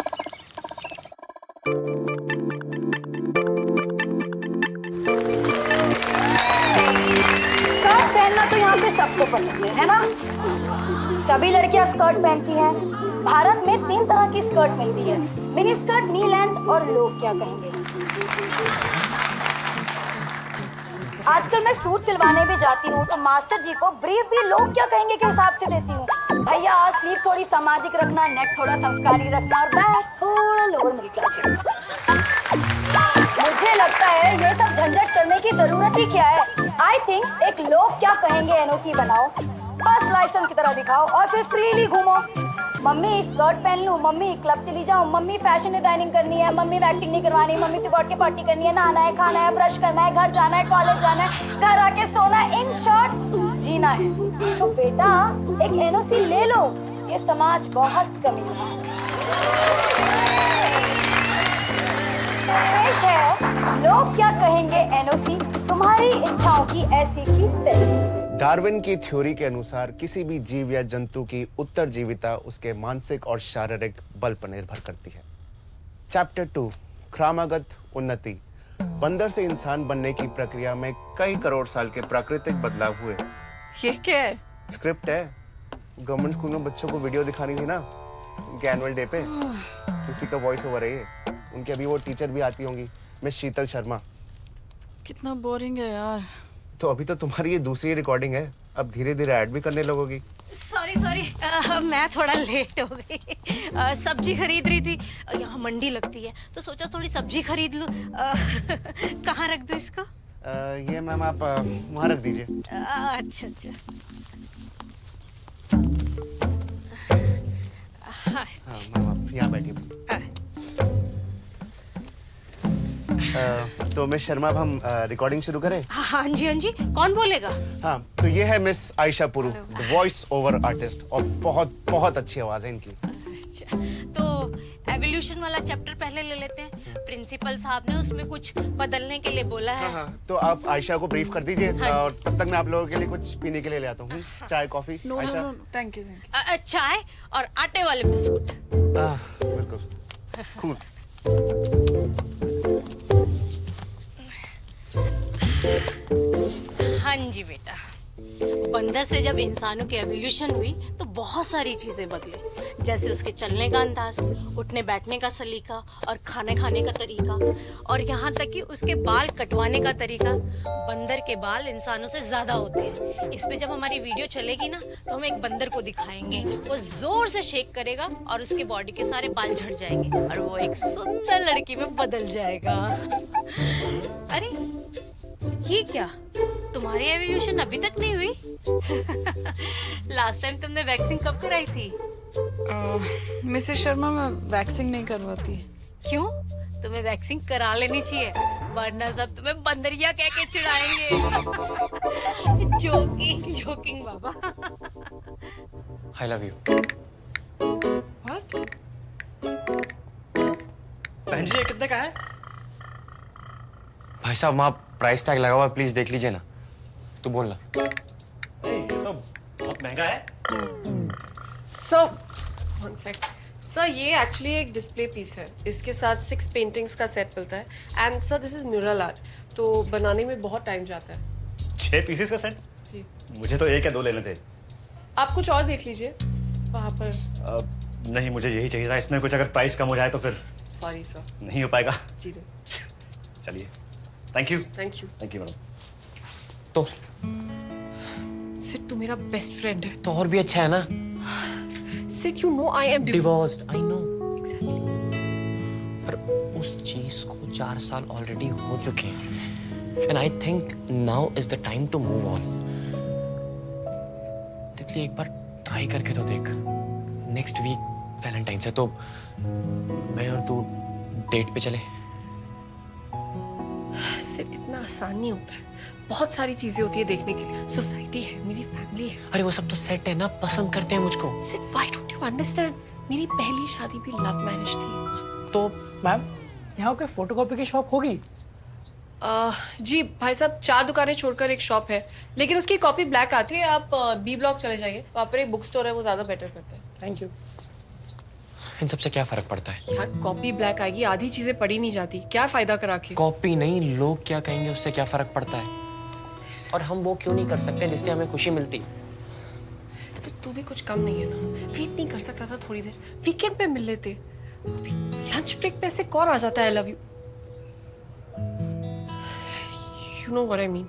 पहनना तो यहाँ पे सबको पसंद है ना? सभी लड़कियां स्कर्ट पहनती हैं। भारत में 3 तरह की स्कर्ट मिलती है, मिनी स्कर्ट, नी लेंथ और लोग क्या कहेंगे। आजकल मैं सूट सिलवाने भी जाती हूँ तो मास्टर जी को ब्रीफ भी लोग क्या कहेंगे के हिसाब से देती हूँ। भैया स्लीव थोड़ी सामाजिक रखना, नेक थोड़ा संस्कारी रखना और बैक थोड़ा लोअर मिडिल क्लास रखना। मुझे लगता है ये सब झंझट करने की जरूरत ही क्या है। आई थिंक एक लोग क्या कहेंगे एनओसी बनाओ, बस लाइसेंस की तरह दिखाओ और फिर फ्रीली घूमो। मम्मी स्कर्ट पहन लूं, मम्मी क्लब चली जाऊं, मम्मी फैशन डिजाइनिंग करनी है, मम्मी वैक्सिंग नहीं करवानी, मम्मी से बर्थडे पार्टी करनी है, नहाना है, खाना है, ब्रश करना है, घर जाना है, कॉलेज जाना है, घर आके सोना है, इन शॉर्ट जीना है। तो बेटा एक एनओसी ले लो, ये समाज बहुत कमीना है। पेश है लोग क्या कहेंगे एनओसी, तुम्हारी इच्छाओं की ऐसी की तैसी। डार्विन की थ्योरी के अनुसार किसी भी जीव या जंतु की उत्तरजीविता उसके मानसिक और शारीरिक बल पर निर्भर करती है। चैप्टर 2, क्रमागत उन्नति। बंदर से इंसान बनने की प्रक्रिया में कई करोड़ साल के प्राकृतिक बदलाव हुए। ये क्या है? स्क्रिप्ट है। गवर्नमेंट स्कूल में बच्चों को वीडियो दिखानी थी ना उनके एनुअल डे पे, तो उसी का वॉइस ओवर है ये। उनके अभी वो टीचर भी आती होंगी, मिस शीतल शर्मा। कितना बोरिंग है यार। तो अभी तो तुम्हारी ये दूसरी रिकॉर्डिंग है, अब धीरे धीरे ऐड भी करने लगोगी। सॉरी मैं थोड़ा लेट हो गई। सब्जी खरीद रही थी, यहाँ मंडी लगती है तो सोचा थोड़ी सब्जी खरीद लूं। कहाँ रख दूं इसको? ये मैम आप वहाँ रख दीजिए। अच्छा अच्छा। हाँ मैम आप यहाँ बैठिए। तो मिस शर्मा अब हम रिकॉर्डिंग शुरू करें? हाँ जी, हाँ जी। कौन बोलेगा? हाँ, तो ये है miss Ayesha Puru, the voice over artist, और बहुत बहुत अच्छी आवाज है इनकी। अच्छा, तो एवोल्यूशन वाला चैप्टर पहले ले लेते हैं। प्रिंसिपल साहब ने उसमें कुछ बदलने के लिए बोला है। हाँ, तो आप आयशा को ब्रीफ कर दीजिए, और तब तक मैं आप लोगों के लिए कुछ पीने के लिए ले आता हूँ। चाय, coffee? No no no, thank you. चाय और आटे वाले बिस्कुट। बिल्कुल कूल। हाँ जी बेटा, बंदर से जब इंसानों की एवोल्यूशन हुई तो बहुत सारी चीजें बदली, जैसे उसके चलने का अंदाज, उठने बैठने का सलीका और खाने खाने का तरीका, और यहाँ तक कि उसके बाल कटवाने का तरीका। बंदर के बाल इंसानों से ज्यादा होते हैं। इस पे जब हमारी वीडियो चलेगी ना तो हम एक बंदर को दिखाएंगे, वो जोर से शेक करेगा और उसके बॉडी के सारे बाल झड़ जाएंगे और वो एक सुंदर लड़की में बदल जाएगा। अरे ये क्या, तुम्हारी एवोल्यूशन अभी तक नहीं हुई? लास्ट टाइम तुमने वैक्सिंग कब कराई थी? मिसेस शर्मा, मैं वैक्सिंग नहीं करवाती। क्यों? तुम्हें वैक्सिंग करा लेनी चाहिए, वरना सब तुम्हें बंदरिया कह के चिढ़ाएंगे। जोकिंग जोकिंग बाबा। I love you. बहन जी, ये कितने का है? भाई साहब, वहाँ प्राइस टैग लगा हुआ है, प्लीज देख लीजिए ना। तू बोल ना। ये तो बहुत महंगा है। सर ये एक्चुअली एक डिस्प्ले पीस है। इसके साथ 6 पेंटिंग्स का सेट मिलता है। And sir this is mural art, तो बनाने में बहुत टाइम जाता है। 6 पीसेस का सेट? जी। मुझे तो 1 या 2 लेने थे। आप कुछ और देख लीजिए वहाँ पर। नहीं, मुझे यही चाहिए था। इसमें कुछ अगर प्राइस कम हो जाए तो फिर सॉरी सर, नहीं हो पाएगा। जी चलिए, thank you. Thank you. Thank you madam. तो सिड, तू मेरा बेस्ट फ्रेंड है। तो और भी अच्छा है ना। Sid, you know I am divorced. I know exactly. पर उस चीज को 4 साल ऑलरेडी हो चुके हैं, and I think now is the time to move on. Titli, एक बार ट्राई करके तो देख। नेक्स्ट वीक वैलेंटाइन है, तो मैं और तू डेट पे चले। सिड, इतना आसान नहीं होता है। बहुत सारी चीजें होती है देखने के लिए। सोसाइटी है, मेरी फैमिली है। अरे वो सब तो सेट है ना, पसंद करते हैं मुझको। Sid, why don't you understand? मेरी पहली शादी भी लव मैरिज थी। तो मैम, यहाँ कोई फोटोकॉपी की शॉप होगी? जी भाई साहब, 4 दुकानें छोड़कर एक शॉप है, लेकिन उसकी कॉपी ब्लैक आती है। आप बी ब्लॉक चले जाइए, वहाँ पर एक बुक स्टोर है, वो ज्यादा बेटर करता है। Thank you. इन सबसे क्या फर्क पड़ता है? यार, कॉपी ब्लैक आएगी, आधी चीजें पढ़ी नहीं जाती, क्या फायदा करा के? कॉपी नहीं, लोग क्या कहेंगे उससे क्या फर्क पड़ता है? और हम वो क्यों नहीं कर सकते जिससे हमें खुशी मिलती? सर, तू भी कुछ कम नहीं है ना। वेट नहीं कर सकता था थोड़ी देर? वीकेंड पे मिल लेते। लंच ब्रेक पे ऐसे कौन आ जाता है? आई love you, you know what I mean.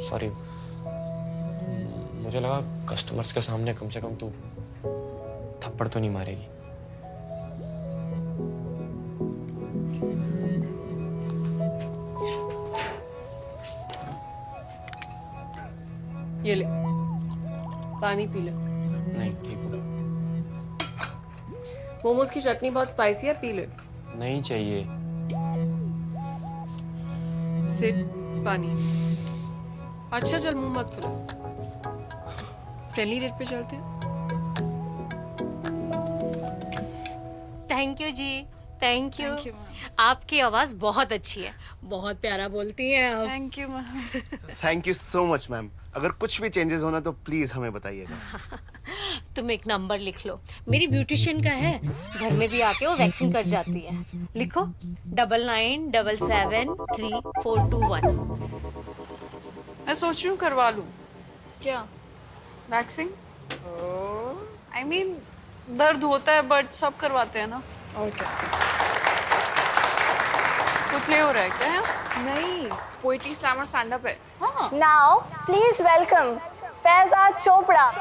Sorry, मुझे लगा कस्टमर्स के सामने कम से कम तू थप्पड़ तो नहीं मारेगी। ये ले, पानी पी ले। नहीं, ठीक हो। मोमोज की चटनी बहुत स्पाइसी है, पी ले। नहीं चाहिए। सिड, पानी। अच्छा चल, मुंह मत फुला। फ्रेंडली रेट पे चलते हैं। थैंक यू जी, थैंक यू। आपकी आवाज बहुत अच्छी है, बहुत प्यारा बोलती हैं आप। Thank you ma'am. Thank you so much ma'am. अगर कुछ भी चेंजेस होना तो प्लीज हमें बताइएगा। तुम एक नंबर लिख लो, मेरी ब्यूटिशियन का है, घर में भी आके वो वैक्सिंग कर जाती है। लिखो 99777341। मैं सोच रही हूँ करवा लूँ। क्या? वैक्सिंग? आई मीन दर्द होता है बट सब करवाते हैं ना। और क्या? तो प्ले हो रहा है क्या? नहीं, पोएट्री स्लैम और स्टैंड अप है। हाँ। Now please welcome Faiza Chopra.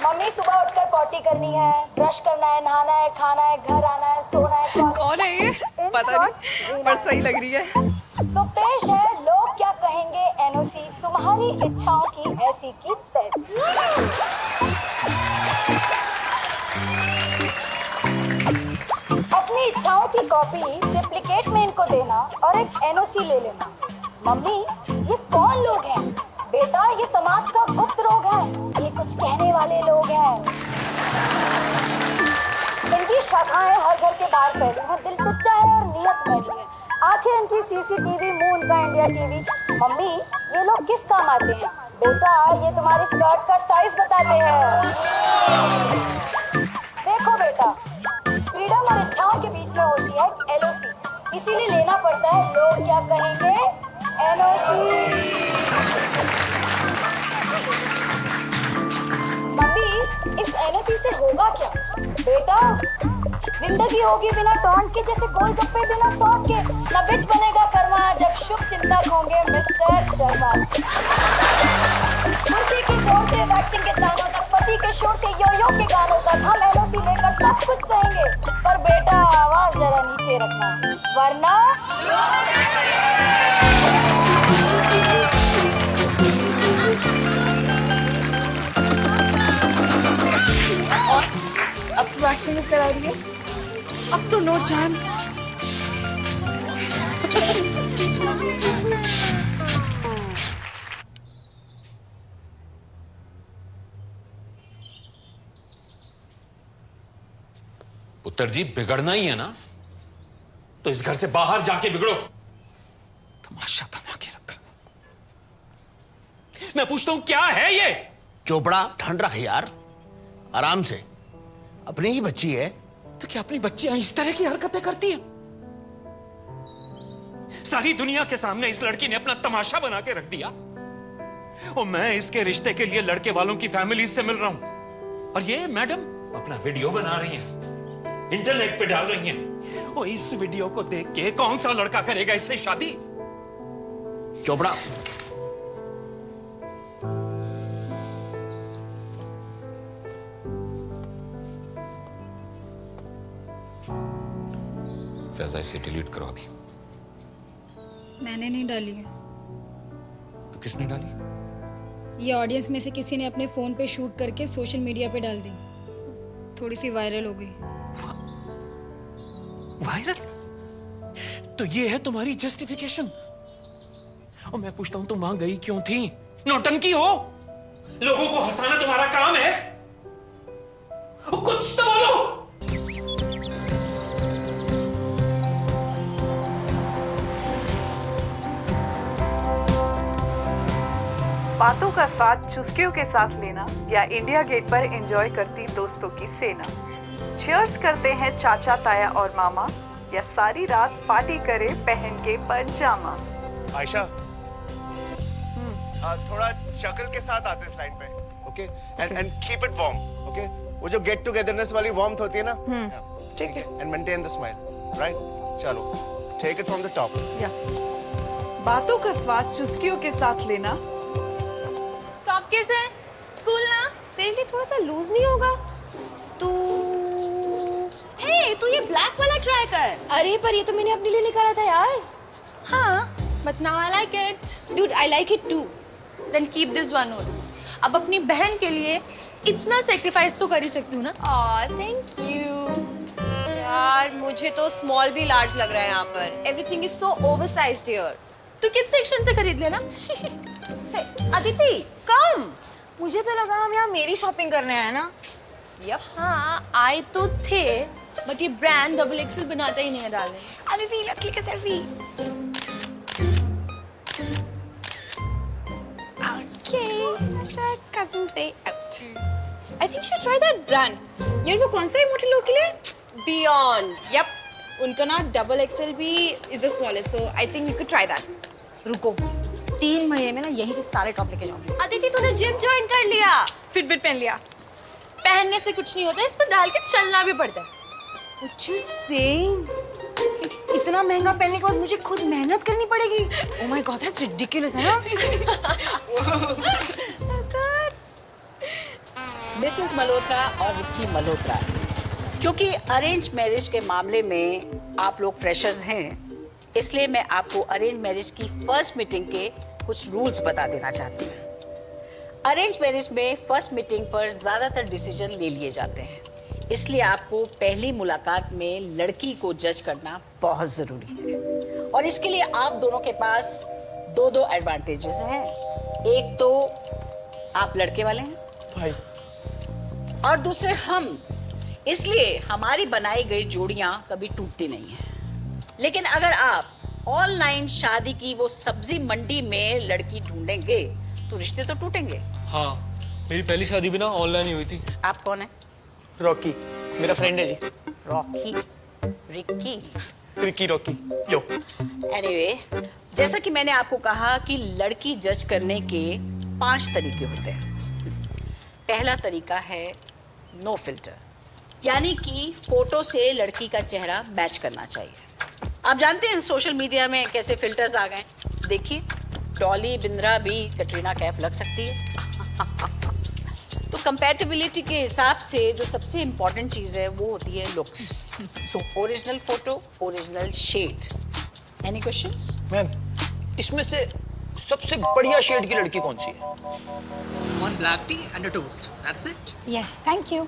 Mummy, सुबह उठकर पॉटी करनी है, ब्रश करना है, नहाना है, खाना है, घर आना है, सोना है। कौन है ये? पता नहीं, पर सही लग रही है। सो पेश है लोग क्या कहेंगे एनओसी, तुम्हारी इच्छाओं की ऐसी की तैसी। इच्छाओं की कॉपी ट्रिप्लिकेट में इनको देना और एक एनओसी ले लेना। मम्मी, ये कौन लोग हैं? बेटा, ये समाज का गुप्त रोग है, ये कुछ कहने वाले लोग हैं। इनकी शाखाएं हर घर के बाहर फैली हैं, दिल टुच्चा है और नियत मैली है। आंखें इनकी सीसीटीवी, मुंह उनका इंडिया टीवी। मम्मी, ये लोग किस काम आते हैं? बेटा, ये तुम्हारी स्कर्ट का साइज बताते हैं। देखो बेटा, फ्रीडम और इच्छाओं के बीच में होती है एलओसी, इसीलिए लेना पड़ता है लोग क्या कहेंगे एनओसी। मम्मी, इस एनओसी से होगा क्या? बेटा, जिंदगी होगी बिना टॉन्ट के, जैसे गोलगप्पे बिना सॉस के। न बिच बनेगा कर्मा जब शुभ चिंतक होंगे मिस्टर शर्मा। मुर्गी की जोर से वैक्सिंग के तानों तक, पति के शोर से यो-यो के गानों तक, हम एनओसी लेकर सब कुछ सहेंगे। पर बेटा, आवाज जरा नीचे रखना, वरना और अब तो वैक्सीन करा रही है, अब तो नो चांस। पुत्र जी, बिगड़ना ही है ना तो इस घर से बाहर जाके बिगड़ो। तमाशा बना के रखा। मैं पूछता हूं क्या है ये? चोपड़ा, ठंड रख यार, आराम से। अपनी ही बच्ची है। तो क्या अपनी बच्चियां इस तरह की हरकतें करती हैं? सारी दुनिया के सामने इस लड़की ने अपना तमाशा बना के रख दिया और मैं इसके रिश्ते के लिए लड़के वालों की फैमिली से मिल रहा हूं और ये मैडम अपना वीडियो बना रही हैं, इंटरनेट पे डाल रही हैं। और इस वीडियो को देख के कौन सा लड़का करेगा इससे शादी? चोपड़ा, फैजा, इसे डिलीट करो अभी। मैंने नहीं डाली है। तो किसने डाली? ये ऑडियंस में से किसी ने अपने फोन पे शूट करके सोशल मीडिया पे डाल दी, थोड़ी सी वायरल हो गई। वायरल? तो ये है तुम्हारी जस्टिफिकेशन? और मैं पूछता हूं, तुम वहां गई क्यों थी? नौटंकी हो? लोगों को हंसाना तुम्हारा काम है? कुछ तो बोलो। बातों का स्वाद चुस्कियों के साथ लेना या इंडिया गेट पर एंजॉय करती दोस्तों की सेना। चीयर्स करते हैं चाचा, ताया और मामा, या सारी रात पार्टी करे पहन के पजामा। आयशा, थोड़ा शक्ल के साथ आते इस लाइन पे, okay? And keep it warm, okay? वो जो गेट टुगेदरनेस वाली वार्मथ होती है ना, ठीक है? And maintain the smile, right? चलो, take it from the top. बातों का स्वाद चुस्कियों के साथ लेना। तो आप कैसे हैं? स्कूल ना तेरे लिए थोड़ा सा लूज नहीं होगा? तू ये ब्लैक वाला ट्राई कर। अरे पर ये तो मैंने अपने लिए निकाला था यार। हाँ, but now I like it. Dude, I like it too. Then keep this one on. अब अपनी बहन के लिए इतना सेक्रीफाइस तो कर ही सकती हूँ ना? Aw, thank you. यार मुझे तो स्मॉल भी लार्ज लग रहा है यहाँ पर। Everything is so oversized here. तो किस सेक्शन से खरीद लेना? अदिति, कम। मुझे तो लगा हम यहाँ मेरी शॉपिंग करने आए ना। यप। हाँ, आए तो थे, बट ये ब्रांड XXL बनाता ही नहीं है डाले। Aditi, let's click a selfie. Okay, hashtag Cousins Day out. I think you should try that brand. यार वो कौन सा है मोटे लोगों के लिए? Beyond. Yep. उनका ना XXL भी is the smallest, so I think you could try that. रुको, 3 महीने में ना यहीं से सारे टॉप लेके जाऊंगी। अदिति, तूने जिम ज्वाइन कर लिया, फिटबिट पहन लिया। पहनने से कुछ नहीं होता, इसको डाल के चलना भी पड़ता है। What you saying? इतना महंगा पहनने के बाद मुझे खुद मेहनत करनी पड़ेगी। Oh my God, that's ridiculous, है ना? मिसेस मल्होत्रा और विक्की मल्होत्रा, क्योंकि अरेंज मैरिज के मामले में आप लोग फ्रेशर्स हैं, इसलिए मैं आपको अरेंज मैरिज की फर्स्ट मीटिंग के कुछ रूल्स बता देना चाहती हूँ। अरेंज मैरिज में फर्स्ट मीटिंग पर ज्यादातर डिसीजन ले लिए जाते हैं, इसलिए आपको पहली मुलाकात में लड़की को जज करना बहुत जरूरी है। और इसके लिए आप दोनों के पास दो एडवांटेजेस हैं। एक तो आप लड़के वाले हैं भाई, और दूसरे हम, इसलिए हमारी बनाई गई जोड़ियां कभी टूटती नहीं है। लेकिन अगर आप ऑनलाइन शादी की वो सब्जी मंडी में लड़की ढूंढेंगे तो रिश्ते तो टूटेंगे। हाँ, मेरी पहली शादी भी ना ऑनलाइन ही हुई थी। आप कौन है? रॉकी, मेरा फ्रेंड है जी। रॉकी? रिक्की? रिक्की रॉकी यो। एनीवे, जैसा कि मैंने आपको कहा कि लड़की जज करने के 5 तरीके होते हैं। पहला तरीका है नो फिल्टर, यानी कि फोटो से लड़की का चेहरा मैच करना चाहिए। आप जानते हैं सोशल मीडिया में कैसे फिल्टर्स आ गए। देखिए, डॉली बिंद्रा भी कैटरीना कैफ लग सकती है। तो कंपैटिबिलिटी के हिसाब से जो सबसे इम्पोर्टेंट चीज है वो होती है looks. So original photo, original shade. Any questions? Ma'am, इसमें से सबसे बढ़िया शेड की लड़की कौन सी है? One black tea and a toast. That's it. Yes, thank you.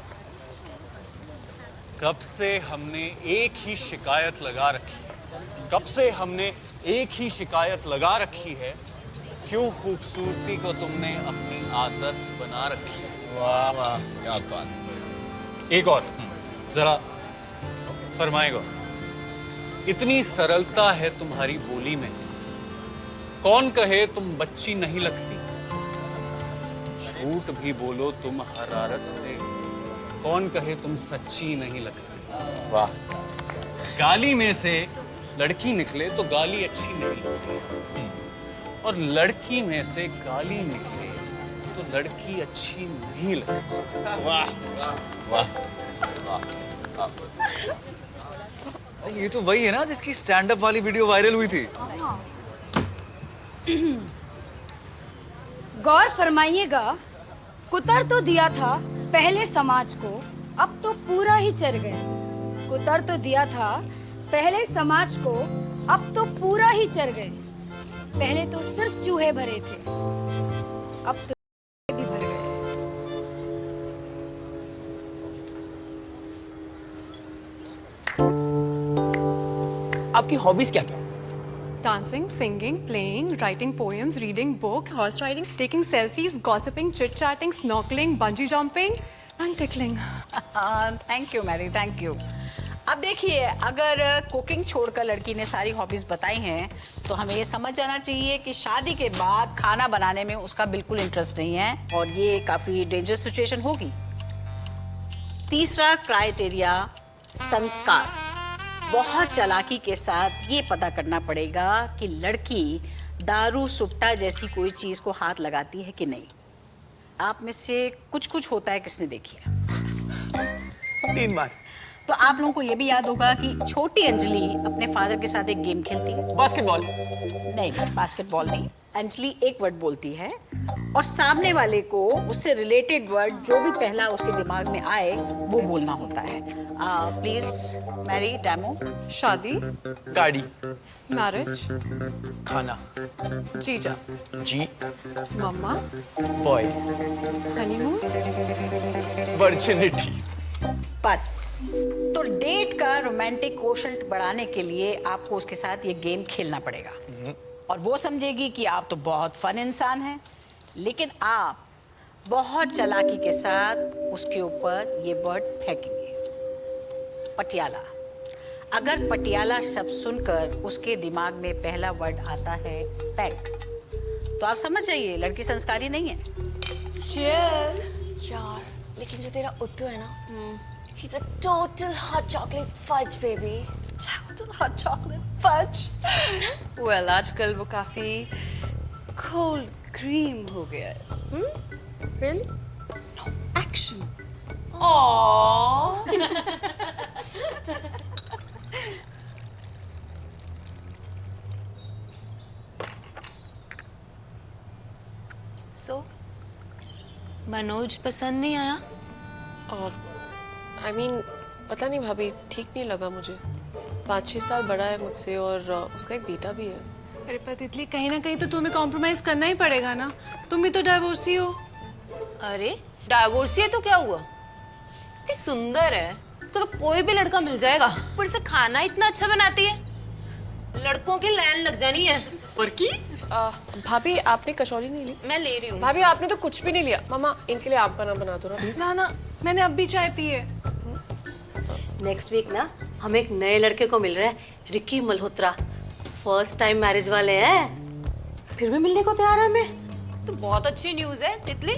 कब से हमने एक ही शिकायत लगा रखी है, कब से हमने एक ही शिकायत लगा रखी है, क्यों खूबसूरती को तुमने अपनी आदत बना रखी है। वाह वाह, क्या बात है। एक और जरा फरमाए गौर, इतनी सरलता है तुम्हारी बोली में, कौन कहे तुम बच्ची नहीं लगती। झूठ भी बोलो तुम हरारत से, कौन कहे तुम सच्ची नहीं लगती। वाह। गाली में से लड़की निकले तो गाली अच्छी नहीं लगती, और लड़की में से गाली निकले तो लड़की अच्छी नहीं लगती। वाह वाह वाह। ये तो वही है ना जिसकी स्टैंड अप वाली वीडियो वायरल हुई थी। गौर फरमाइएगा, कुतर तो दिया था पहले समाज को, अब तो पूरा ही चर गए। कुतर तो दिया था पहले समाज को, अब तो पूरा ही चर गए। पहले तो सिर्फ चूहे भरे थे, अब तो भी भर गए। आपकी हॉबीज क्या क्या? Dancing, singing, playing, writing poems, reading books, horse riding, taking selfies, gossiping, chit-chatting, snorkeling, bungee jumping and tickling. Thank you Mary, thank you. अब देखिए, अगर कुकिंग छोड़कर लड़की ने सारी हॉबीज बताई हैं तो हमें ये समझ जाना चाहिए कि शादी के बाद खाना बनाने में उसका बिल्कुल इंटरेस्ट नहीं है, और ये काफी डेंजरस सिचुएशन होगी। तीसरा क्राइटेरिया संस्कार। बहुत चालाकी के साथ ये पता करना पड़ेगा कि लड़की दारू सुट्टा जैसी कोई चीज को हाथ लगाती है कि नहीं। आप में से कुछ होता है, किसने देखी है? 3 बार। तो आप लोगों को ये भी याद होगा कि छोटी अंजलि अपने फादर के साथ एक गेम खेलती है। बास्केटबॉल? नहीं, बास्केटबॉल नहीं। अंजलि एक वर्ड बोलती है और सामने वाले को उससे रिलेटेड वर्ड जो भी पहला उसके दिमाग में आए वो बोलना होता है। Please marry, demo. शादी, गाड़ी, मैरिज, खाना, जीजा, जी, मम्मा, बॉय, हनीमून, वर्जिनिटी। बस। तो डेट का रोमांटिक कोशंट बढ़ाने के लिए आपको उसके साथ ये गेम खेलना पड़ेगा, और वो समझेगी कि आप तो बहुत फन इंसान हैं, लेकिन आप बहुत चालाकी के साथ उसके ऊपर ये वर्ड फेंकेंगे, पटियाला। अगर पटियाला शब्द सुनकर उसके दिमाग में पहला वर्ड आता है पैक, तो आप समझ जाइए लड़की संस्कारी नहीं है। यार, लेकिन जो तेरा उत्तू है ना, he's a total hot chocolate fudge baby. Total hot chocolate fudge. Well, आजकल वो काफी cold cream हो गया है। Really? No, action. Aww. So, Manoj पसंद नहीं आया? और I mean, पता नहीं भाभी, ठीक नहीं लगा मुझे। 5-6 साल बड़ा है मुझसे और उसका एक बेटा भी है। अरे पर तितली, कहीं ना कहीं तो तुम्हें कॉम्प्रोमाइज करना ही पड़ेगा ना, तुम भी तो डाइवोर्सी हो। अरे डाइवोर्सी है तो क्या हुआ? इतनी सुंदर है, उसको तो कोई भी लड़का मिल जाएगा। ऊपर से खाना इतना अच्छा बनाती है, लड़कों की लाइन लग जानी है। और की भाभी आपने कचौरी नहीं ली? मैं ले रही हूँ। भाभी आपने तो कुछ भी नहीं लिया। मामा इनके लिए आप बना दो ना प्लीज। ना मैंने अब भी चाय पी है। नेक्स्ट वीक ना हम एक नए लड़के को मिल रहे हैं, Ricky Malhotra. First time marriage वाले हैं, फिर भी मिलने को तैयार है हमें। तो बहुत अच्छी न्यूज है तितली।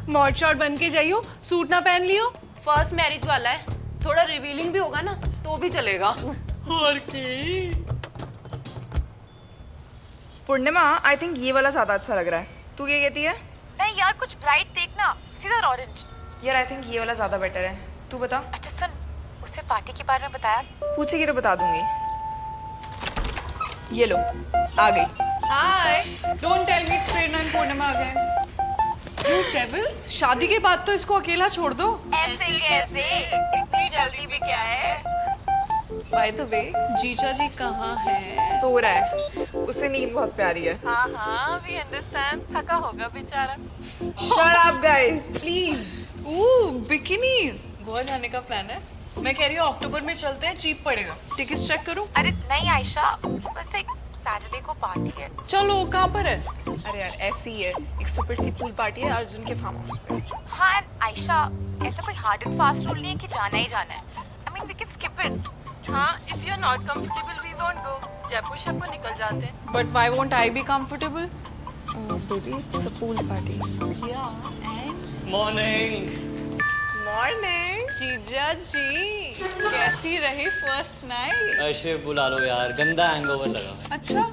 मॉड शॉट बन के जाइयो, सूट ना पहन लियो। फर्स्ट मैरिज वाला है, थोड़ा रिवीलिंग भी होगा ना तो भी चलेगा। और की पूर्णिमा, आई थिंक ये वाला ज्यादा अच्छा लग रहा है। तू क्या कहती है? नहीं यार, कुछ ब्राइट देखना, सीधा ऑरेंज। यार आई थिंक ये वाला ज्यादा बेटर है। तू बता। अच्छा सुन, उससे पार्टी के बारे में बताया? पूछेगी तो बता दूंगी। ये लो, आ गई। Hi, don't tell me it's Prerna and Purnima again. You devils, शादी के बाद तो इसको अकेला छोड़ दो। ऐसे कैसे? इतनी जल्दी भी क्या है? बाय द वे, जीजा जी कहाँ है? सो रहा है, उसे नींद बहुत प्यारी है। हाँ, वी अंडरस्टैंड, थका होगा बेचारा। Shut up guys, please. Bikinis, Goa जाने का प्लान है। मैं कह रही हूँ अक्टूबर में चलते हैं, चीप पड़ेगा। टिकट्स चेक करूँ? अरे नहीं आयशा, बस एक सैटरडे को पार्टी है। चलो, कहाँ पर है? अरे यार ऐसी ही है, एक सुपर सी पूल पार्टी है अर्जुन के फार्म हाउस पे। हाँ आयशा, ऐसा कोई हार्ड एंड फास्ट रूल नहीं है कि जाना ही जाना है। I mean we can skip it. हाँ, if you are not comfortable we won't go. Jaipur से आपको निकल जाते हैं। But why won't I be comfortable? Baby, it's a pool party. Yeah and morning. Morning जीजा जी, कैसी रही फर्स्ट नाइट? ऐसे बुला लो यार, गंदा हैंगओवर लगा है। अच्छा,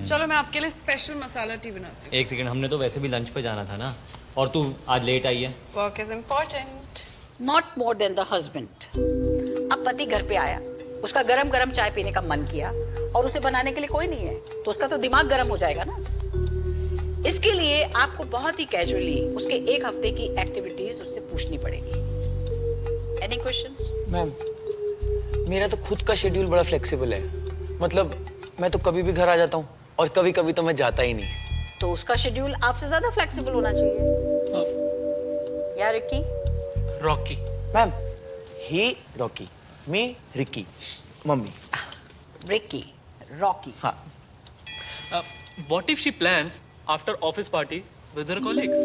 चलो मैं आपके लिए स्पेशल मसाला टी बनाती हूँ। एक सेकंड, हमने तो वैसे भी लंच पे जाना था ना, और तू आज लेट आई है। Work is important. Not more than the husband. अब पति घर पे आया, उसका गरम गरम चाय पीने का मन किया और उसे बनाने के लिए कोई नहीं है, तो उसका तो दिमाग गरम हो जाएगा ना। इसके लिए आपको बहुत ही कैजुअली उसके एक हफ्ते की एक्टिविटीज उससे पूछनी पड़ेगी। Any questions? मैम, मेरा तो खुद का शेड्यूल बड़ा फ्लेक्सिबल है। मतलब मैं तो कभी भी घर आ जाता हूँ और कभी कभी तो मैं जाता ही नहीं। तो उसका शेड्यूल आपसे ज्यादा फ्लेक्सिबल होना चाहिए। या रिकी? रॉकी। मैम, ही रॉकी, मी रिकी, मम्मी रिकी, रॉकी। हाँ। What if she plans after office party with her colleagues?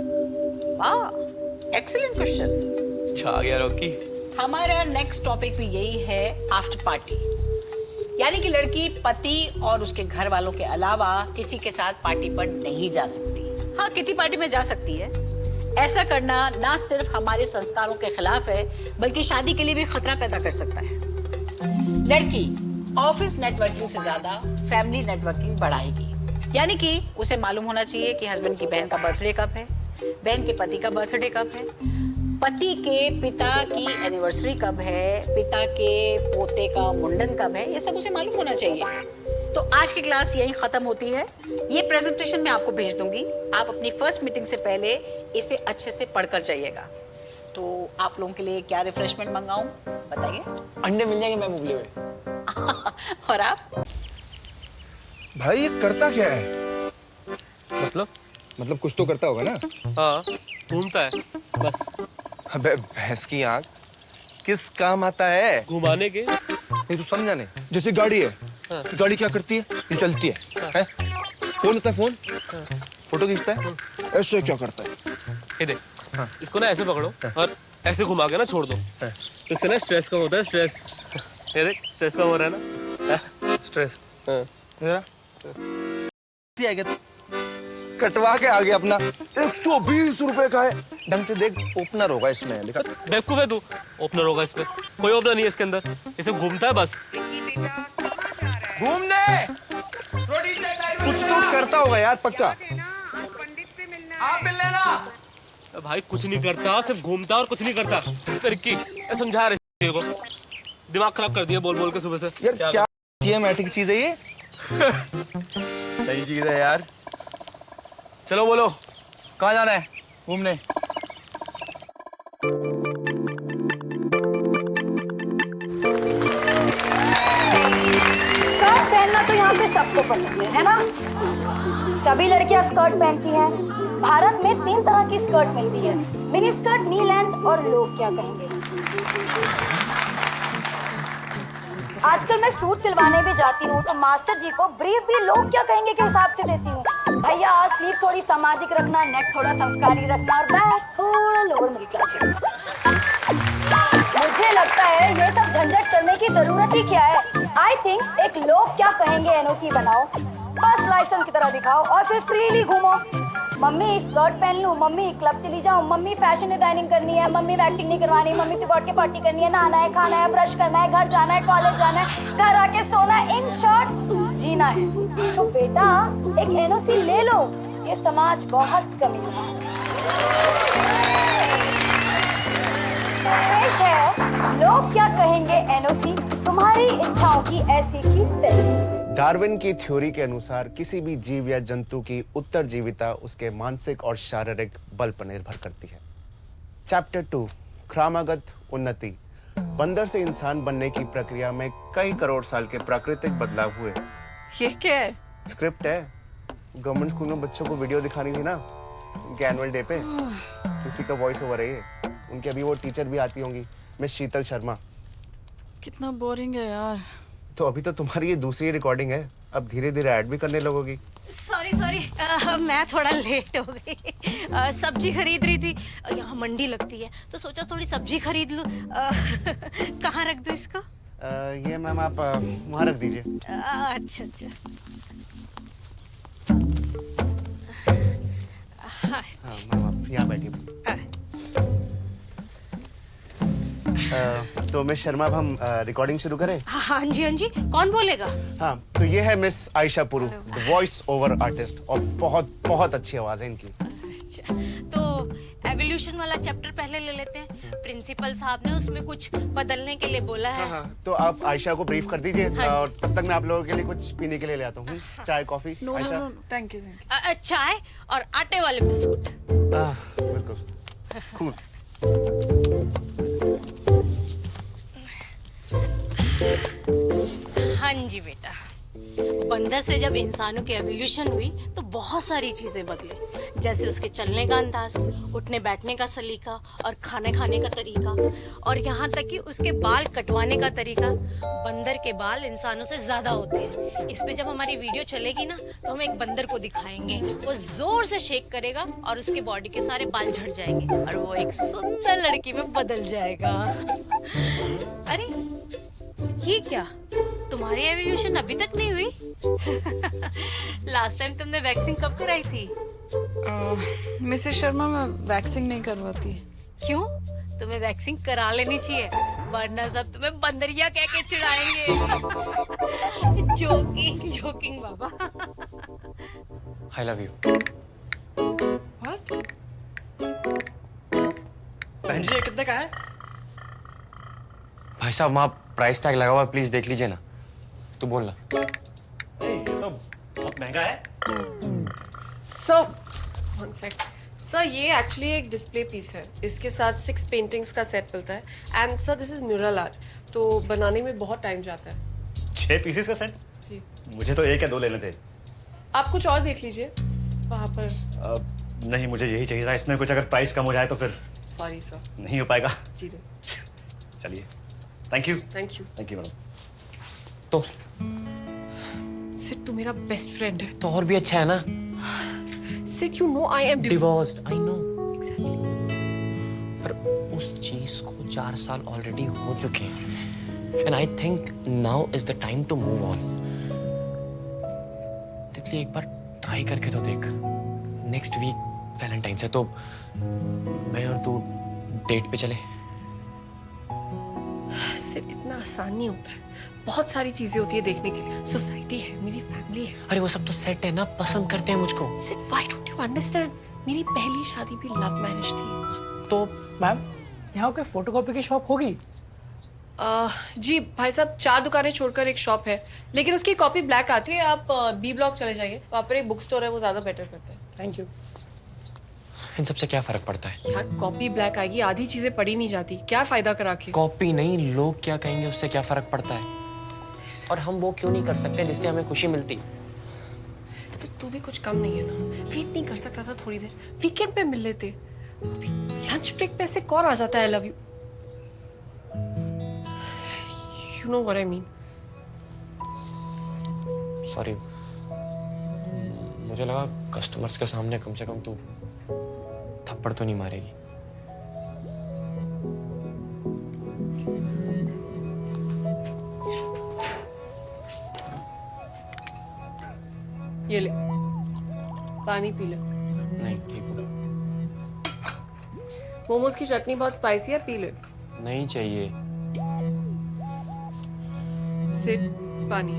Excellent question. छा गया रॉकी। हमारा नेक्स्ट टॉपिक भी यही है, आफ्टर पार्टी। यानी कि लड़की पति और उसके घर वालों के अलावा किसी के साथ पार्टी पर नहीं जा सकती। हाँ, किटी पार्टी में जा सकती है। ऐसा करना ना सिर्फ हमारे संस्कारों के खिलाफ है, बल्कि शादी के लिए भी खतरा पैदा कर सकता है। लड़की ऑफिस नेटवर्किंग से ज्यादा फैमिली नेटवर्किंग बढ़ाएगी। यानी कि उसे मालूम होना चाहिए कि हस्बैंड की बहन का बर्थडे कब है, बहन के पति का बर्थडे कब है, पति के पिता की एनिवर्सरी कब है, पिता के पोते का मुंडन कब है, ये सब उसे मालूम होना चाहिए। तो आज की क्लास यहीं खत्म होती है। ये प्रेजेंटेशन मैं आपको भेज दूंगी। आप अपनी फर्स्ट मीटिंग से पहले इसे अच्छे से पढ़कर जाइएगा। तो आप लोगों के लिए क्या रिफ्रेशमेंट मंगाऊं, बताइए। अंडे मिल जाएंगे मैम उबले हुए। और आप? भाई ये करता क्या है? मतलब कुछ तो करता होगा ना? हाँ, घूमता है बस। अबे भैंस की आंख, किस काम आता है? घुमाने के। नहीं तो समझाने। जैसे गाड़ी है, हाँ। गाड़ी क्या करती है? ये चलती है? फोन होता है, फोन फोटो खींचता है, ऐसे क्या करता है? ये देख, इसको ना ऐसे पकड़ो और ऐसे घुमा के ना छोड़ दो, इससे ना स्ट्रेस कम होता है। स्ट्रेस, ये देख, स्ट्रेस कम हो रहा है ना। स्ट्रेस मेरा कटवा के आ गया अपना। 120 रुपए का है। ढंग से देख, ओपनर होगा इसमें, देखा? बेवकूफ है तू, ओपनर होगा इसमें। कोई ओपनर नहीं है इसके अंदर, इसे घूमता है बस। घूमने कुछ तो करता होगा यार, पक्का। आप मिल लेना। भाई कुछ नहीं करता, सिर्फ घूमता और कुछ नहीं करता। रिकी, समझा रहे को, दिमाग खराब कर दिया बोल बोल के सुबह से। यार क्या थियोमेटिक चीज है ये? सही चीज है यार। चलो बोलो, कहाँ जाना है घूमने? स्कर्ट पहनना तो यहाँ पे सबको पसंद है ना? सभी लड़कियाँ स्कर्ट पहनती हैं। भारत में 3 तरह की स्कर्ट मिलती है, मिनी स्कर्ट, नी लेंथ और लोग क्या कहेंगे। आजकल मैं सूट सिलवाने भी जाती हूँ तो मास्टर जी को ब्रीफ भी लोग क्या कहेंगे के हिसाब से देती हूँ। भैया स्लीव थोड़ी सामाजिक रखना, नेक थोड़ा संस्कारी रखना और बैक थोड़ा लोअर मिडिल क्लास रखना। मुझे लगता है ये सब झंझट करने की जरूरत ही क्या है। आई थिंक एक लोग क्या कहेंगे एनओसी बनाओ, बस लाइसेंस की तरह दिखाओ और फिर फ्रीली घूमो। मम्मी स्कर्ट पहन लूं, मम्मी क्लब चली जाऊं, मम्मी फैशन डिजाइनिंग करनी है, मम्मी एक्टिंग नहीं करवानी, मम्मी से बर्थडे पार्टी करनी है, नहाना है, खाना है, ब्रश करना है, घर जाना है, कॉलेज जाना है, घर आके सोना है, इन शॉर्ट जीना है। तो बेटा एक एनओसी ले लो, ये समाज बहुत कमीना है। लोग क्या कहेंगे एनओसी, तुम्हारी इच्छाओं की ऐसी की तैसी। डार्विन की थ्योरी के अनुसार किसी भी जीव या जंतु की उत्तरजीविता उसके मानसिक और शारीरिक बल पर निर्भर करती है। चैप्टर 2 क्रमागत उन्नति। बंदर से इंसान बनने की प्रक्रिया में कई करोड़ साल के प्राकृतिक बदलाव हुए। ये क्या है? स्क्रिप्ट है। गवर्नमेंट स्कूल में बच्चों को वीडियो दिखानी थी ना उनके एनुअल डे पे, तो उसी का वॉइस ओवर है ये। उनकी अभी वो टीचर भी आती होंगी, मिस शीतल शर्मा। कितना बोरिंग है यार। तो अभी तो तुम्हारी ये दूसरी रिकॉर्डिंग है, अब धीरे धीरे ऐड भी करने लगोगी। सॉरी मैं थोड़ा लेट हो गई। सब्जी खरीद रही थी, यहाँ मंडी लगती है तो सोचा थोड़ी सब्जी खरीद लूं। कहाँ रख दूं इसको? ये मैम आप वहाँ रख दीजिए। अच्छा अच्छा। हाँ मैम आप यहाँ बैठिए। तो मिस शर्मा अब हम रिकॉर्डिंग शुरू करें? हाँ जी कौन बोलेगा? हाँ तो ये है मिस आयशा पुरू, वॉइस ओवर आर्टिस्ट, और बहुत बहुत अच्छी आवाज है इनकी। अच्छा तो एवोल्यूशन वाला चैप्टर पहले ले लेते हैं। प्रिंसिपल साहब ने उसमें कुछ बदलने के लिए बोला है। हाँ तो आप आयशा को ब्रीफ कर दीजिए। हाँ। और तब तक मैं आप लोगों के लिए कुछ पीने के लिए ले आता हूँ। चाय कॉफी? No thank you. चाय और आटे वाले बिस्कुट। बिल्कुल कूल। हाँ जी बेटा, बंदर से जब इंसानों की एवोल्यूशन हुई तो बहुत सारी चीजें बदली, जैसे उसके चलने का अंदाज, उठने बैठने का सलीका और खाने खाने का तरीका, और यहाँ तक कि उसके बाल कटवाने का तरीका। बंदर के बाल इंसानों से ज्यादा होते हैं। इस पे जब हमारी वीडियो चलेगी ना तो हम एक बंदर को दिखाएंगे, वो जोर से शेक करेगा और उसकी बॉडी के सारे बाल झड़ जाएंगे और वो एक सुंदर लड़की में बदल जाएगा। अरे ये क्या, तुम्हारी एवोल्यूशन अभी तक नहीं हुई? लास्ट टाइम तुमने वैक्सिंग कब कराई थी? मिसेस शर्मा मैं वैक्सिंग नहीं करवाती। क्यों? तुम्हें वैक्सिंग करा लेनी चाहिए, वरना सब तुम्हें बंदरिया कह के चिढ़ाएंगे। जोकिंग बाबा। I love you. बहन जी ये कितने का है? भाई साहब वहाँ प्राइस टैग लगा हुआ है, प्लीज देख लीजिए ना। तू बोल ना। ये तो बहुत महंगा है। सर ये एक्चुअली एक डिस्प्ले पीस है। इसके साथ 6 पेंटिंग्स का सेट मिलता है। And sir this is mural art, तो बनाने में बहुत टाइम जाता है। 6 पीसेस का सेट? जी। मुझे तो 1 या 2 लेने थे। आप कुछ और देख लीजिए वहाँ पर। नहीं मुझे यही चाहिए था। इसमें कुछ अगर प्राइस कम हो जाए तो फिर सॉरी सर। नहीं हो पाएगा। जी चलिए थैंक यू मैडम। तो सिड तू मेरा बेस्ट फ्रेंड है। तो और भी अच्छा है ना। Sid you know I am divorced. I know पर उस चीज को 4 साल ऑलरेडी हो चुके हैं, and I think now is the time to move on. Titli एक बार ट्राई करके तो देख। नेक्स्ट वीक वैलेंटाइंस है, तो मैं और तू डेट पे चले। सिर्फ इतना आसान नहीं होता है, बहुत सारी चीजें होती है देखने के लिए। सोसाइटी है, मेरी फैमिली है। अरे वो सब तो सेट है ना, पसंद करते हैं मुझको। सिर्फ व्हाई डोंट यू अंडरस्टैंड, मेरी पहली शादी भी लव मैरिज थी। तो मैम यहाँ कोई फोटोकॉपी की शॉप होगी? जी भाई साहब 4 दुकानें छोड़कर एक शॉप है, लेकिन उसकी कॉपी ब्लैक आती है। आप बी ब्लॉक चले जाइए, वहाँ पर एक बुक स्टोर है, वो ज्यादा बेटर करता है। Thank you. इन सबसे क्या फर्क पड़ता है यार? कॉपी ब्लैक आएगी, आधी चीजें पढ़ी नहीं जाती, क्या फायदा करा के? कॉपी नहीं, लोग क्या कहेंगे उससे क्या फर्क पड़ता है? और हम वो क्यों नहीं कर सकते जिससे हमें खुशी मिलती? सिर्फ तू भी कुछ कम नहीं है ना? वेट नहीं कर सकता था थोड़ी देर? वीकेंड पे मिल लेते। लंच ब्रेक पे ऐसे कौन आ जाता है आई love you? You know what I mean. Sorry, मुझे लगा कस्टमर्स के सामने कम से कम तू थप्पड़ तो नहीं मारेगी। ये ले, पानी पी ले। नहीं, ठीक हो। मोमोज की चटनी बहुत स्पाइसी है, पी ले। नहीं चाहिए। सिट, पानी।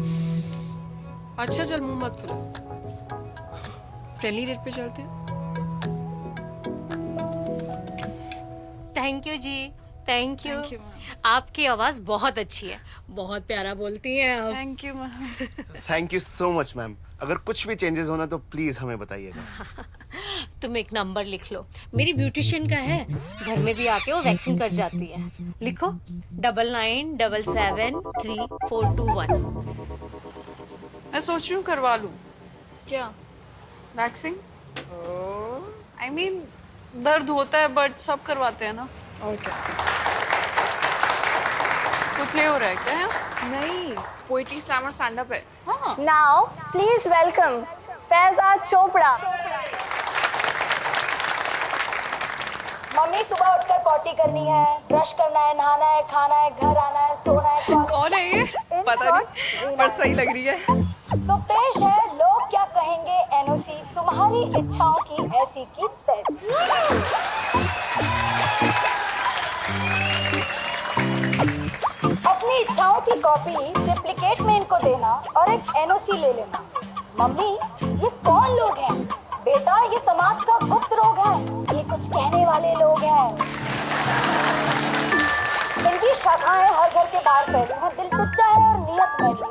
अच्छा चल, मुंह मत फुला। फ्रेंडली रेट पे चलते हैं। थैंक यू जी, थैंक यू। आपकी आवाज बहुत अच्छी है, बहुत प्यारा बोलती हैं आप। Thank you ma'am. Thank you so much ma'am. अगर कुछ भी चेंजेस होना तो प्लीज हमें बताइएगा। तुम एक नंबर लिख लो, मेरी ब्यूटिशियन का है, घर में भी आके वो वैक्सिंग कर जाती है। लिखो 99777341। मैं सोच रही हूँ करवा लूँ। क्या? वैक्सिंग? आई मीन दर्द होता है बट सब करवाते हैं ना। और क्या? तो प्ले हो रहा है क्या? नहीं, पोएट्री स्लैमर स्टैंड अप है। हाँ। Now please welcome Faiza Chopra. Mummy सुबह उठकर पॉटी करनी है, ब्रश करना है, नहाना है, खाना है, घर आना है, सोना है। कौन है ये? पता नहीं, पर सही लग रही है। सो पेश है लोग क्या कहेंगे एनओसी, तुम्हारी इच्छाओं की ऐसी की तैसी। अपनी इच्छाओं की कॉपी ट्रिप्लिकेट में इनको देना और एक एनओसी ले लेना। मम्मी ये कौन लोग हैं? बेटा ये समाज का गुप्त रोग है, ये कुछ कहने वाले लोग हैं। इनकी शाखाएं हर घर के बाहर फैली हैं, दिल टुच्चा है और नियत मैली है।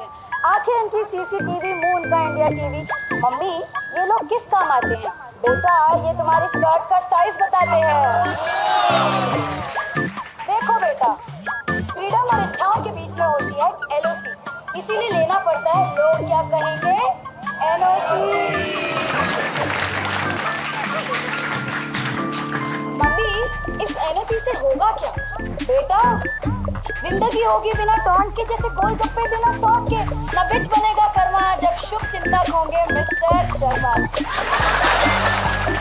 आंखें इनकी सीसीटीवी, मुंह उनका इंडिया टीवी। मम्मी ये लोग किस काम आते हैं? बेटा ये तुम्हारी स्कर्ट का साइज बताते हैं। देखो बेटा, फ्रीडम और इच्छाओं के बीच में होती है एलओसी, इसीलिए लेना पड़ता है लोग क्या कहेंगे एनओसी। मम्मी इस एनओसी से होगा क्या? बेटा जिंदगी होगी बिना टॉन्ट के, जैसे गोलगप्पे बिना सॉल्ट के। न बिच बनेगा कर्मा जब शुभ चिंतक होंगे मिस्टर शर्मा।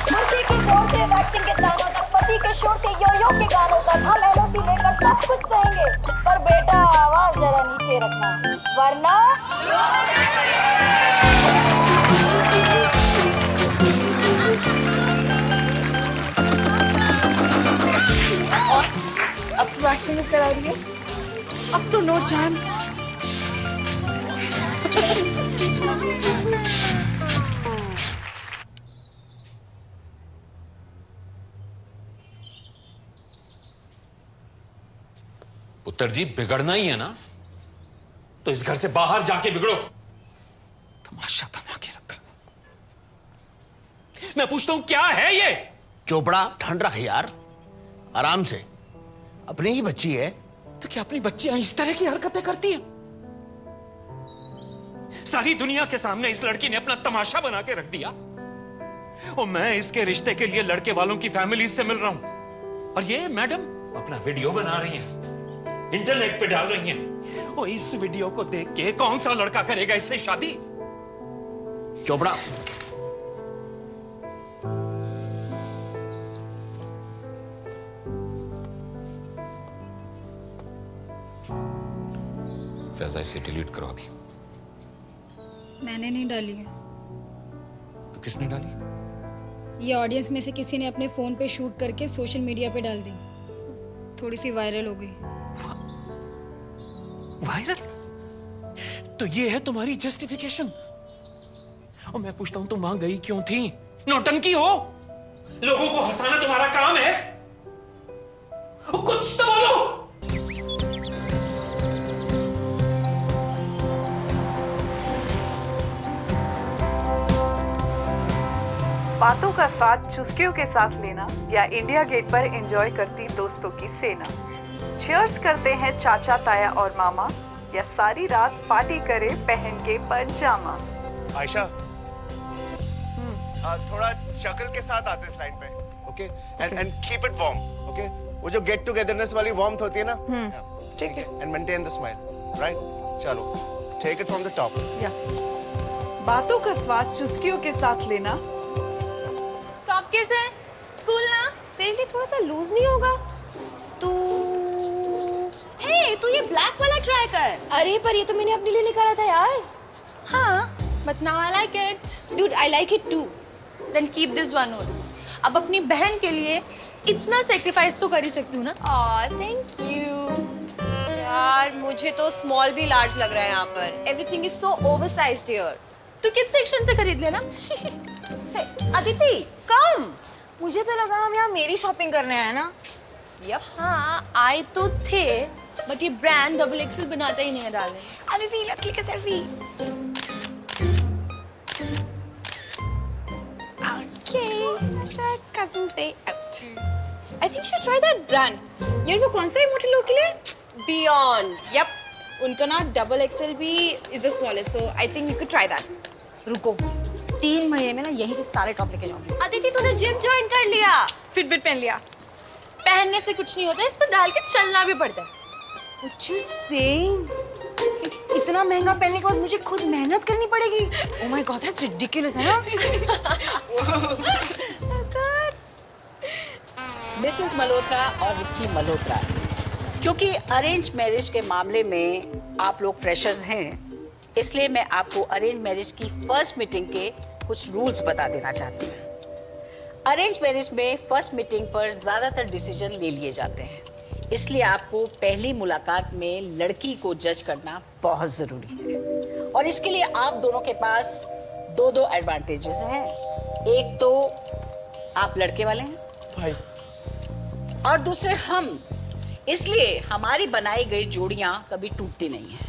कुर्सी के जोर से वैक्सिंग के तानों तक, पति के शोर से यो-यो के गानों तक, हम एनओसी लेकर सब कुछ सहेंगे। पर बेटा आवाज जरा नीचे रखना, वरना अब तो वैक्सीन करा रही है। अब तो नो चांस। पुत्र जी बिगड़ना ही है ना, तो इस घर से बाहर जाके बिगड़ो। तमाशा बना के रखा। मैं पूछता हूं क्या है ये? चोपड़ा ठंड रख यार, आराम से। अपनी ही बच्ची है। तो क्या अपनी बच्चियां इस तरह की हरकतें करती हैं? सारी दुनिया के सामने इस लड़की ने अपना तमाशा बना के रख दिया। और मैं इसके रिश्ते के लिए लड़के वालों की फैमिली से मिल रहा हूं, और ये मैडम अपना वीडियो बना रही हैं, इंटरनेट पे डाल रही हैं। और इस वीडियो को देख के कौन सा लड़का करेगा इससे शादी? चोपड़ा फैजा इसे डिलीट करो अभी। मैंने नहीं डाली है, तो किसने डाली? ये ऑडियंस में से किसी ने अपने फोन पे शूट करके सोशल मीडिया पे डाल दी, थोड़ी सी वायरल हो गई। वायरल? तो ये है तुम्हारी जस्टिफिकेशन? और मैं पूछता हूं तुम वहां गई क्यों थी? नौटंकी हो? लोगों को हंसाना तुम्हारा काम है? कुछ तो बोलो। बातों का स्वाद चुस्कियों के साथ लेना या इंडिया गेट पर एंजॉय करती दोस्तों की सेना। चीयर्स करते हैं चाचा ताया और मामा, या सारी रात पार्टी करे पहन के पजामा। आयशा थोड़ा शक्ल के साथ आते स्लाइड पे, okay? And keep it warm, okay? वो जो गेट टुगेदरनेस वाली वार्मथ होती है ना, ठीक है, and maintain the smile. Right? चलो, take it from the top. या बातों का स्वाद चुस्कियों के साथ लेना। टॉप कैसे है? स्कूल ना तेरे लिए थोड़ा सा लूज नहीं होगा? तू ये ब्लैक वाला ट्राई कर। अरे पर ये तो मैंने अपने लिए निकाला था यार। हाँ, but now I like it. Dude, I like it too. Then keep this one on. अब अपनी बहन के लिए इतना सेक्रीफाइस तो कर ही सकती हूँ ना? Thank you. यार मुझे तो स्मॉल भी लार्ज लग रहा है यहाँ पर। Everything is so oversized here. तू किस सेक्शन से खरीद लेना? अदिति, कम। मुझे तो लगा हम यहाँ मेरी शॉपिंग करने आए ना। यप। हाँ, आए तो थे, बट ये ब्रांड डबल एक्सेल बनाता ही नहीं है डाले। Aditi, let's click a selfie. Okay, hashtag Cousins Day out. I think you should try that brand. यार वो कौन सा है मोटे लोग के लिए? Beyond. Yep. उनका ना डबल एक्सेल भी is the smallest, so I think you could try that. रुको, 3 महीने में ना यहीं से सारे टॉप लेके जाऊंगी। अदिति तूने जिम ज्वाइन कर लिया, फिटबिट पहन लिया। पहनने से कुछ नहीं होता, इसको डाल के चलना भी पड़ता है। What you saying? इतना महंगा पहनने के बाद मुझे खुद मेहनत करनी पड़ेगी। Oh my God, that's ridiculous, है ना? मिसेस मल्होत्रा और विक्की मल्होत्रा, क्योंकि अरेंज मैरिज के मामले में आप लोग फ्रेशर्स हैं, इसलिए मैं आपको अरेंज मैरिज की फर्स्ट मीटिंग के कुछ रूल्स बता देना चाहती हूँ। अरेंज मैरिज में फर्स्ट मीटिंग पर ज्यादातर डिसीजन ले लिए जाते हैं, इसलिए आपको पहली मुलाकात में लड़की को जज करना बहुत जरूरी है। और इसके लिए आप दोनों के पास दो एडवांटेजेस हैं। एक तो आप लड़के वाले हैं भाई, और दूसरे हम, इसलिए हमारी बनाई गई जोड़ियां कभी टूटती नहीं हैं।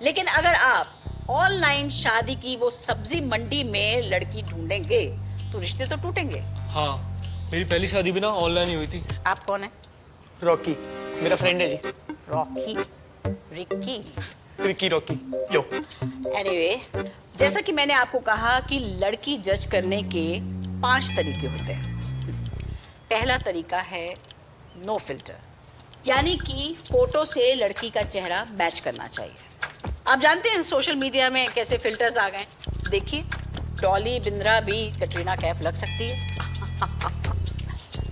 लेकिन अगर आप ऑनलाइन शादी की वो सब्जी मंडी में लड़की ढूंढेंगे तो रिश्ते तो टूटेंगे। हाँ, मेरी पहली शादी भी ना ऑनलाइन ही हुई थी। आप कौन है? रॉकी, मेरा फ्रेंड है जी। रॉकी? रिक्की? रिक्की रॉकी, यो। एनीवे, जैसा कि मैंने आपको कहा कि लड़की जज करने के 5 तरीके होते हैं। पहला तरीका है नो फिल्टर, यानी कि फोटो से लड़की का चेहरा मैच करना चाहिए। आप जानते हैं सोशल मीडिया में कैसे फिल्टर्स आ गए। देखिए, डॉली बिंद्रा भी कटरीना कैफ लग सकती है।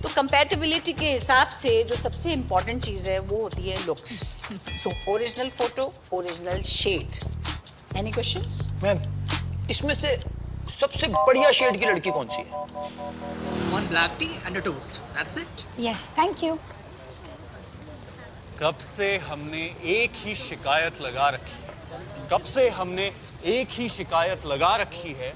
तो कंपैटिबिलिटी के हिसाब से जो सबसे इम्पोर्टेंट चीज है वो होती है looks. So original photo, original shade. Any questions? Ma'am, इसमें से सबसे बढ़िया शेड की लड़की कौन सी है? One black tea and a toast. That's it. Yes, thank you. कब से हमने एक ही शिकायत लगा रखी है, कब से हमने एक ही शिकायत लगा रखी है,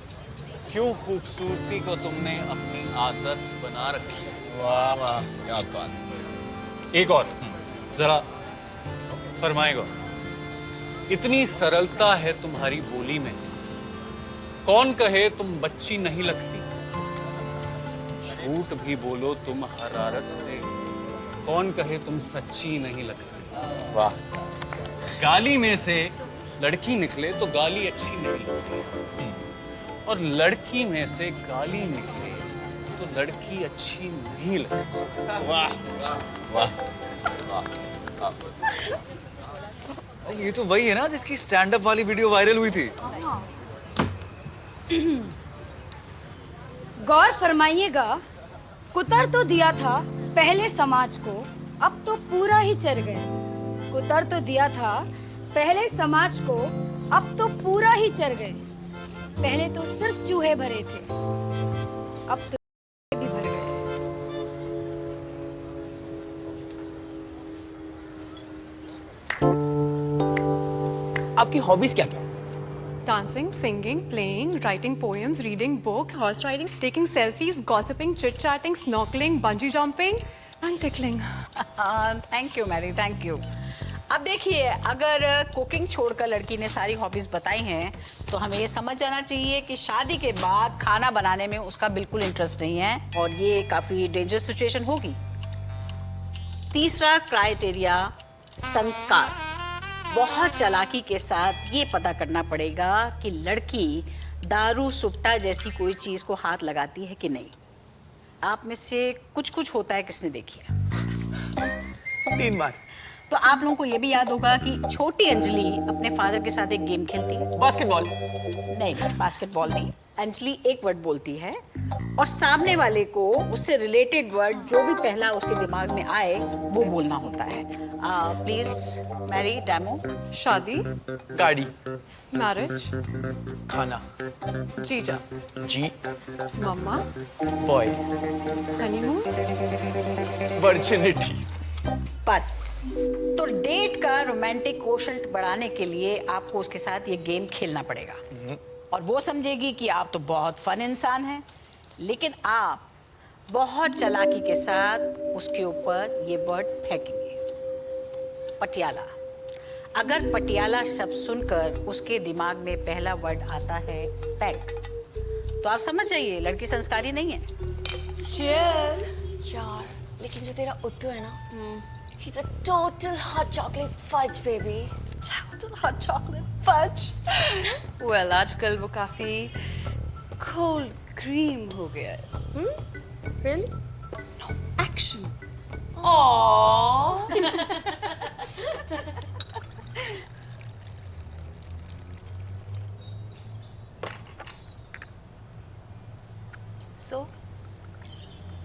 क्यों खूबसूरती को तुमने अपनी आदत बना रखी है। वाह वाह, क्या बात है। एक और जरा फरमाएगा, इतनी सरलता है तुम्हारी बोली में, कौन कहे तुम बच्ची नहीं लगती। झूठ भी बोलो तुम हरारत से, कौन कहे तुम सच्ची नहीं लगती। वाह। गाली में से लड़की निकले तो गाली अच्छी नहीं लगती, और लड़की में से गाली निकले तो लड़की अच्छी नहीं लगती। वाह वाह वाह। ये तो वही है ना जिसकी स्टैंड अप वाली वीडियो वायरल हुई थी। गौर फरमाइएगा, कुतर तो दिया था पहले समाज को, अब तो पूरा ही चर गए। कुतर तो दिया था पहले समाज को, अब तो पूरा ही चर गए। पहले तो सिर्फ चूहे भरे थे, अब तो भी भर गए। आपकी हॉबीज क्या क्या? Dancing, singing, playing, writing poems, reading books, horse riding, taking selfies, gossiping, chit-chatting, snorkeling, bungee jumping and tickling. Thank you Mary, thank you. अब देखिए, अगर कुकिंग छोड़कर लड़की ने सारी हॉबीज बताई हैं तो हमें ये समझ जाना चाहिए कि शादी के बाद खाना बनाने में उसका बिल्कुल इंटरेस्ट नहीं है, और ये काफी डेंजरस सिचुएशन होगी। तीसरा क्राइटेरिया संस्कार। बहुत चालाकी के साथ ये पता करना पड़ेगा कि लड़की दारू सुट्टा जैसी कोई चीज को हाथ लगाती है कि नहीं। आप में से कुछ कुछ होता है, किसने देखी है? 3 बार। तो आप लोगों को ये भी याद होगा कि छोटी अंजलि अपने फादर के साथ एक गेम खेलती है। बास्केटबॉल। नहीं, बास्केटबॉल नहीं। अंजलि एक वर्ड बोलती है और सामने वाले को उससे रिलेटेड वर्ड जो भी पहला उसके दिमाग में आए वो बोलना होता है। Please marry demo. शादी, गाड़ी, मैरिज, खाना, जीजा, जी, मम्मा, बॉय, हनीमून, वर्जिनिटी। बस। तो डेट का रोमांटिक कोशंट बढ़ाने के लिए आपको उसके साथ ये गेम खेलना पड़ेगा। और वो समझेगी कि आप तो बहुत फन इंसान हैं, लेकिन आप बहुत चालाकी के साथ उसके ऊपर ये वर्ड फेंकेंगे। पटियाला। अगर पटियाला शब्द सुनकर उसके दिमाग में पहला वर्ड आता है पैक, तो आप समझ जाइए लड़की संस्कारी नहीं है। यार, लेकिन जो तेरा उत्तू है ना, he's a total hot chocolate fudge baby. Total hot chocolate fudge. Well, आजकल वो काफी cold cream हो गया है। Really? No, action. Aww. So,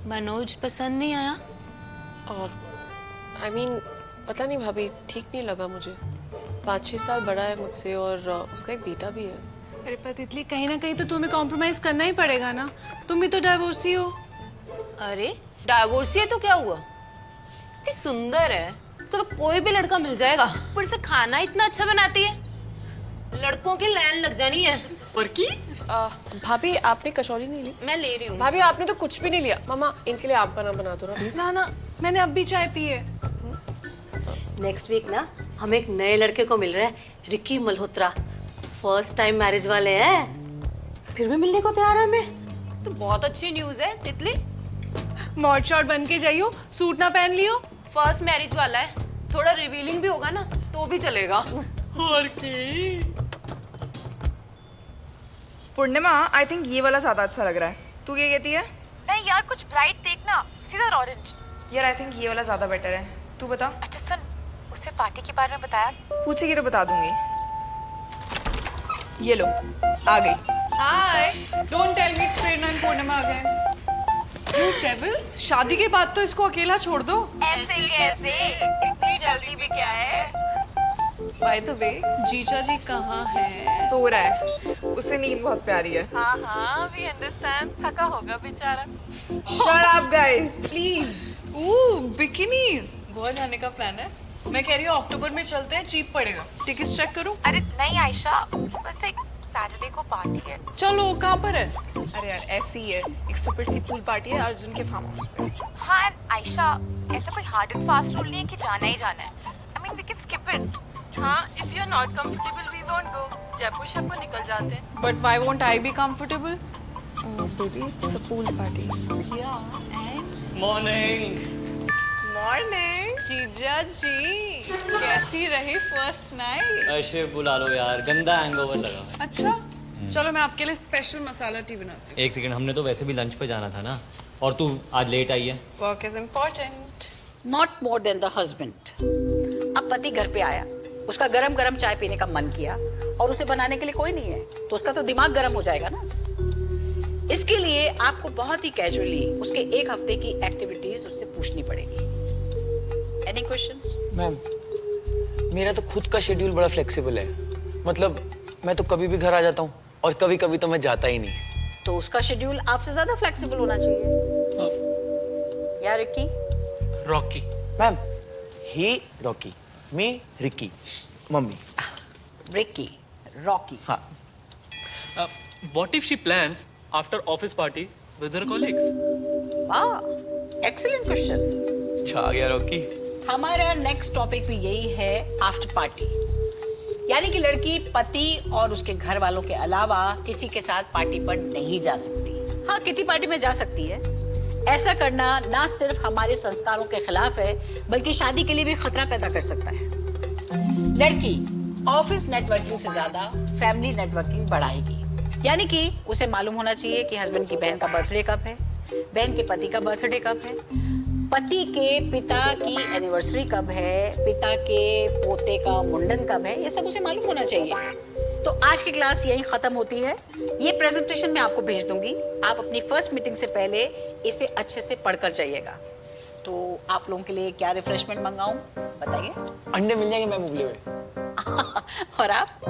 Manoj पसंद नहीं आया? और I mean, पता नहीं भाभी, ठीक नहीं लगा मुझे। 5-6 साल बड़ा है मुझसे और उसका एक बेटा भी है। अरे पर तितली, कहीं ना कहीं तो तुम्हें कॉम्प्रोमाइज करना ही पड़ेगा ना। तुम भी तो डाइवोर्सी हो। अरे डाइवोर्सी है तो क्या हुआ? इतनी सुंदर है, उसको तो कोई भी लड़का मिल जाएगा। ऊपर से खाना इतना अच्छा बनाती है, लड़कों की लाइन लग जानी है। पर की? भाभी, आपने कचौरी नहीं ली? मैं ले रही हूँ। भाभी, आपने तो कुछ भी नहीं लिया। मामा, इनके लिए आप बना दो ना प्लीज। ना ना, मैंने अब भी चाय पी है। नेक्स्ट वीक ना हम एक नए लड़के को मिल रहे हैं, Ricky Malhotra. First time marriage वाले हैं, फिर भी मिलने को तैयार है हमें। तो बहुत अच्छी न्यूज़ है तितली। मॉड शॉट बन के जाइयो, सूट ना पहन लियो। फर्स्ट मैरिज वाला है, थोड़ा रिवीलिंग भी होगा ना तो भी चलेगा। और की पूर्णिमा, आई थिंक ये वाला ज्यादा अच्छा लग रहा है। तू क्या कहती है? नहीं यार, कुछ ब्राइट देखना, सीधा ऑरेंज। यार आई थिंक ये वाला ज्यादा बेटर है। तू बता। अच्छा सुन, उससे पार्टी के बारे में बताया? पूछेगी तो बता दूंगी। ये लो, आ गई। Hi, don't tell me it's Prerna and Purnima again. You devils, शादी के बाद तो इसको अकेला छोड़ दो। ऐसे कैसे? इतनी जल्दी भी क्या है? बाय द वे, जीजा जी कहाँ है? सो रहा है, उसे नींद बहुत प्यारी है। हाँ, we understand, थका होगा बेचारा। Shut up guys, please. Bikinis. Goa जाने का प्लान है। मैं कह रही हूँ अक्टूबर में चलते हैं, चीप पड़ेगा। टिकट्स चेक करूँ? अरे नहीं आयशा, बस एक सैटरडे को पार्टी है। चलो, कहाँ पर है? अरे यार ऐसी ही है, एक सुपर सी पूल पार्टी है अर्जुन के फार्म हाउस पे। हाँ आयशा, ऐसा कोई हार्ड एंड फास्ट रूल नहीं है कि जाना ही जाना है। I mean, we can skip it. हाँ, if you're not comfortable, we won't go. Jaipur से आपको निकल जाते हैं। But why won't I be comfortable? Baby, it's a pool party. Yeah, and? Morning. Morning जीजा जी, कैसी रही फर्स्ट नाइट? ऐसे बुला लो यार, गंदा हैंगओवर लगा है। अच्छा, चलो मैं आपके लिए स्पेशल मसाला टी बनाती हूँ। एक सेकंड, हमने तो वैसे भी लंच पे जाना था ना, और तू आज लेट आई है। Work is important. Not more than the husband. अब पति घर पे आया, उसका गरम गरम चाय पीने का मन किया और उसे बनाने के लिए कोई नहीं है, तो उसका तो दिमाग गरम हो जाएगा ना। इसके लिए आपको बहुत ही कैजुअली उसके एक हफ्ते की एक्टिविटीज उससे पूछनी पड़ेगी। Any questions? मैम, मेरा तो खुद का शेड्यूल बड़ा फ्लेक्सिबल है। मतलब मैं तो कभी भी घर आ जाता हूँ और कभी कभी तो मैं जाता ही नहीं। तो उसका शेड्यूल आपसे ज्यादा फ्लेक्सिबल होना चाहिए। यार रिकी? रॉकी। मैम, ही रॉकी, मी रिकी, मम्मी रिकी, रॉकी। हाँ। What if she plans after office party with her colleagues? Excellent question. छा गया रॉकी। हमारा नेक्स्ट टॉपिक भी यही है, आफ्टर पार्टी। यानी कि लड़की पति और उसके घर वालों के अलावा किसी के साथ पार्टी पर नहीं जा सकती। हाँ, किटी पार्टी में जा सकती है। ऐसा करना ना सिर्फ हमारे संस्कारों के खिलाफ है, बल्कि शादी के लिए भी खतरा पैदा कर सकता है। लड़की ऑफिस नेटवर्किंग से ज्यादा फैमिली नेटवर्किंग बढ़ाएगी। यानी कि उसे मालूम होना चाहिए कि हस्बैंड की बहन का बर्थडे कब है, बहन के पति का बर्थडे कब है, पति के पिता की एनिवर्सरी कब है, पिता के पोते का मुंडन कब है, ये सब उसे मालूम होना चाहिए। तो आज की क्लास यहीं खत्म होती है। ये प्रेजेंटेशन मैं आपको भेज दूंगी। आप अपनी फर्स्ट मीटिंग से पहले इसे अच्छे से पढ़कर जाइएगा। तो आप लोगों के लिए क्या रिफ्रेशमेंट मंगाऊं बताइए? अंडे मिल जाएंगे मैम उबले हुए। और आप?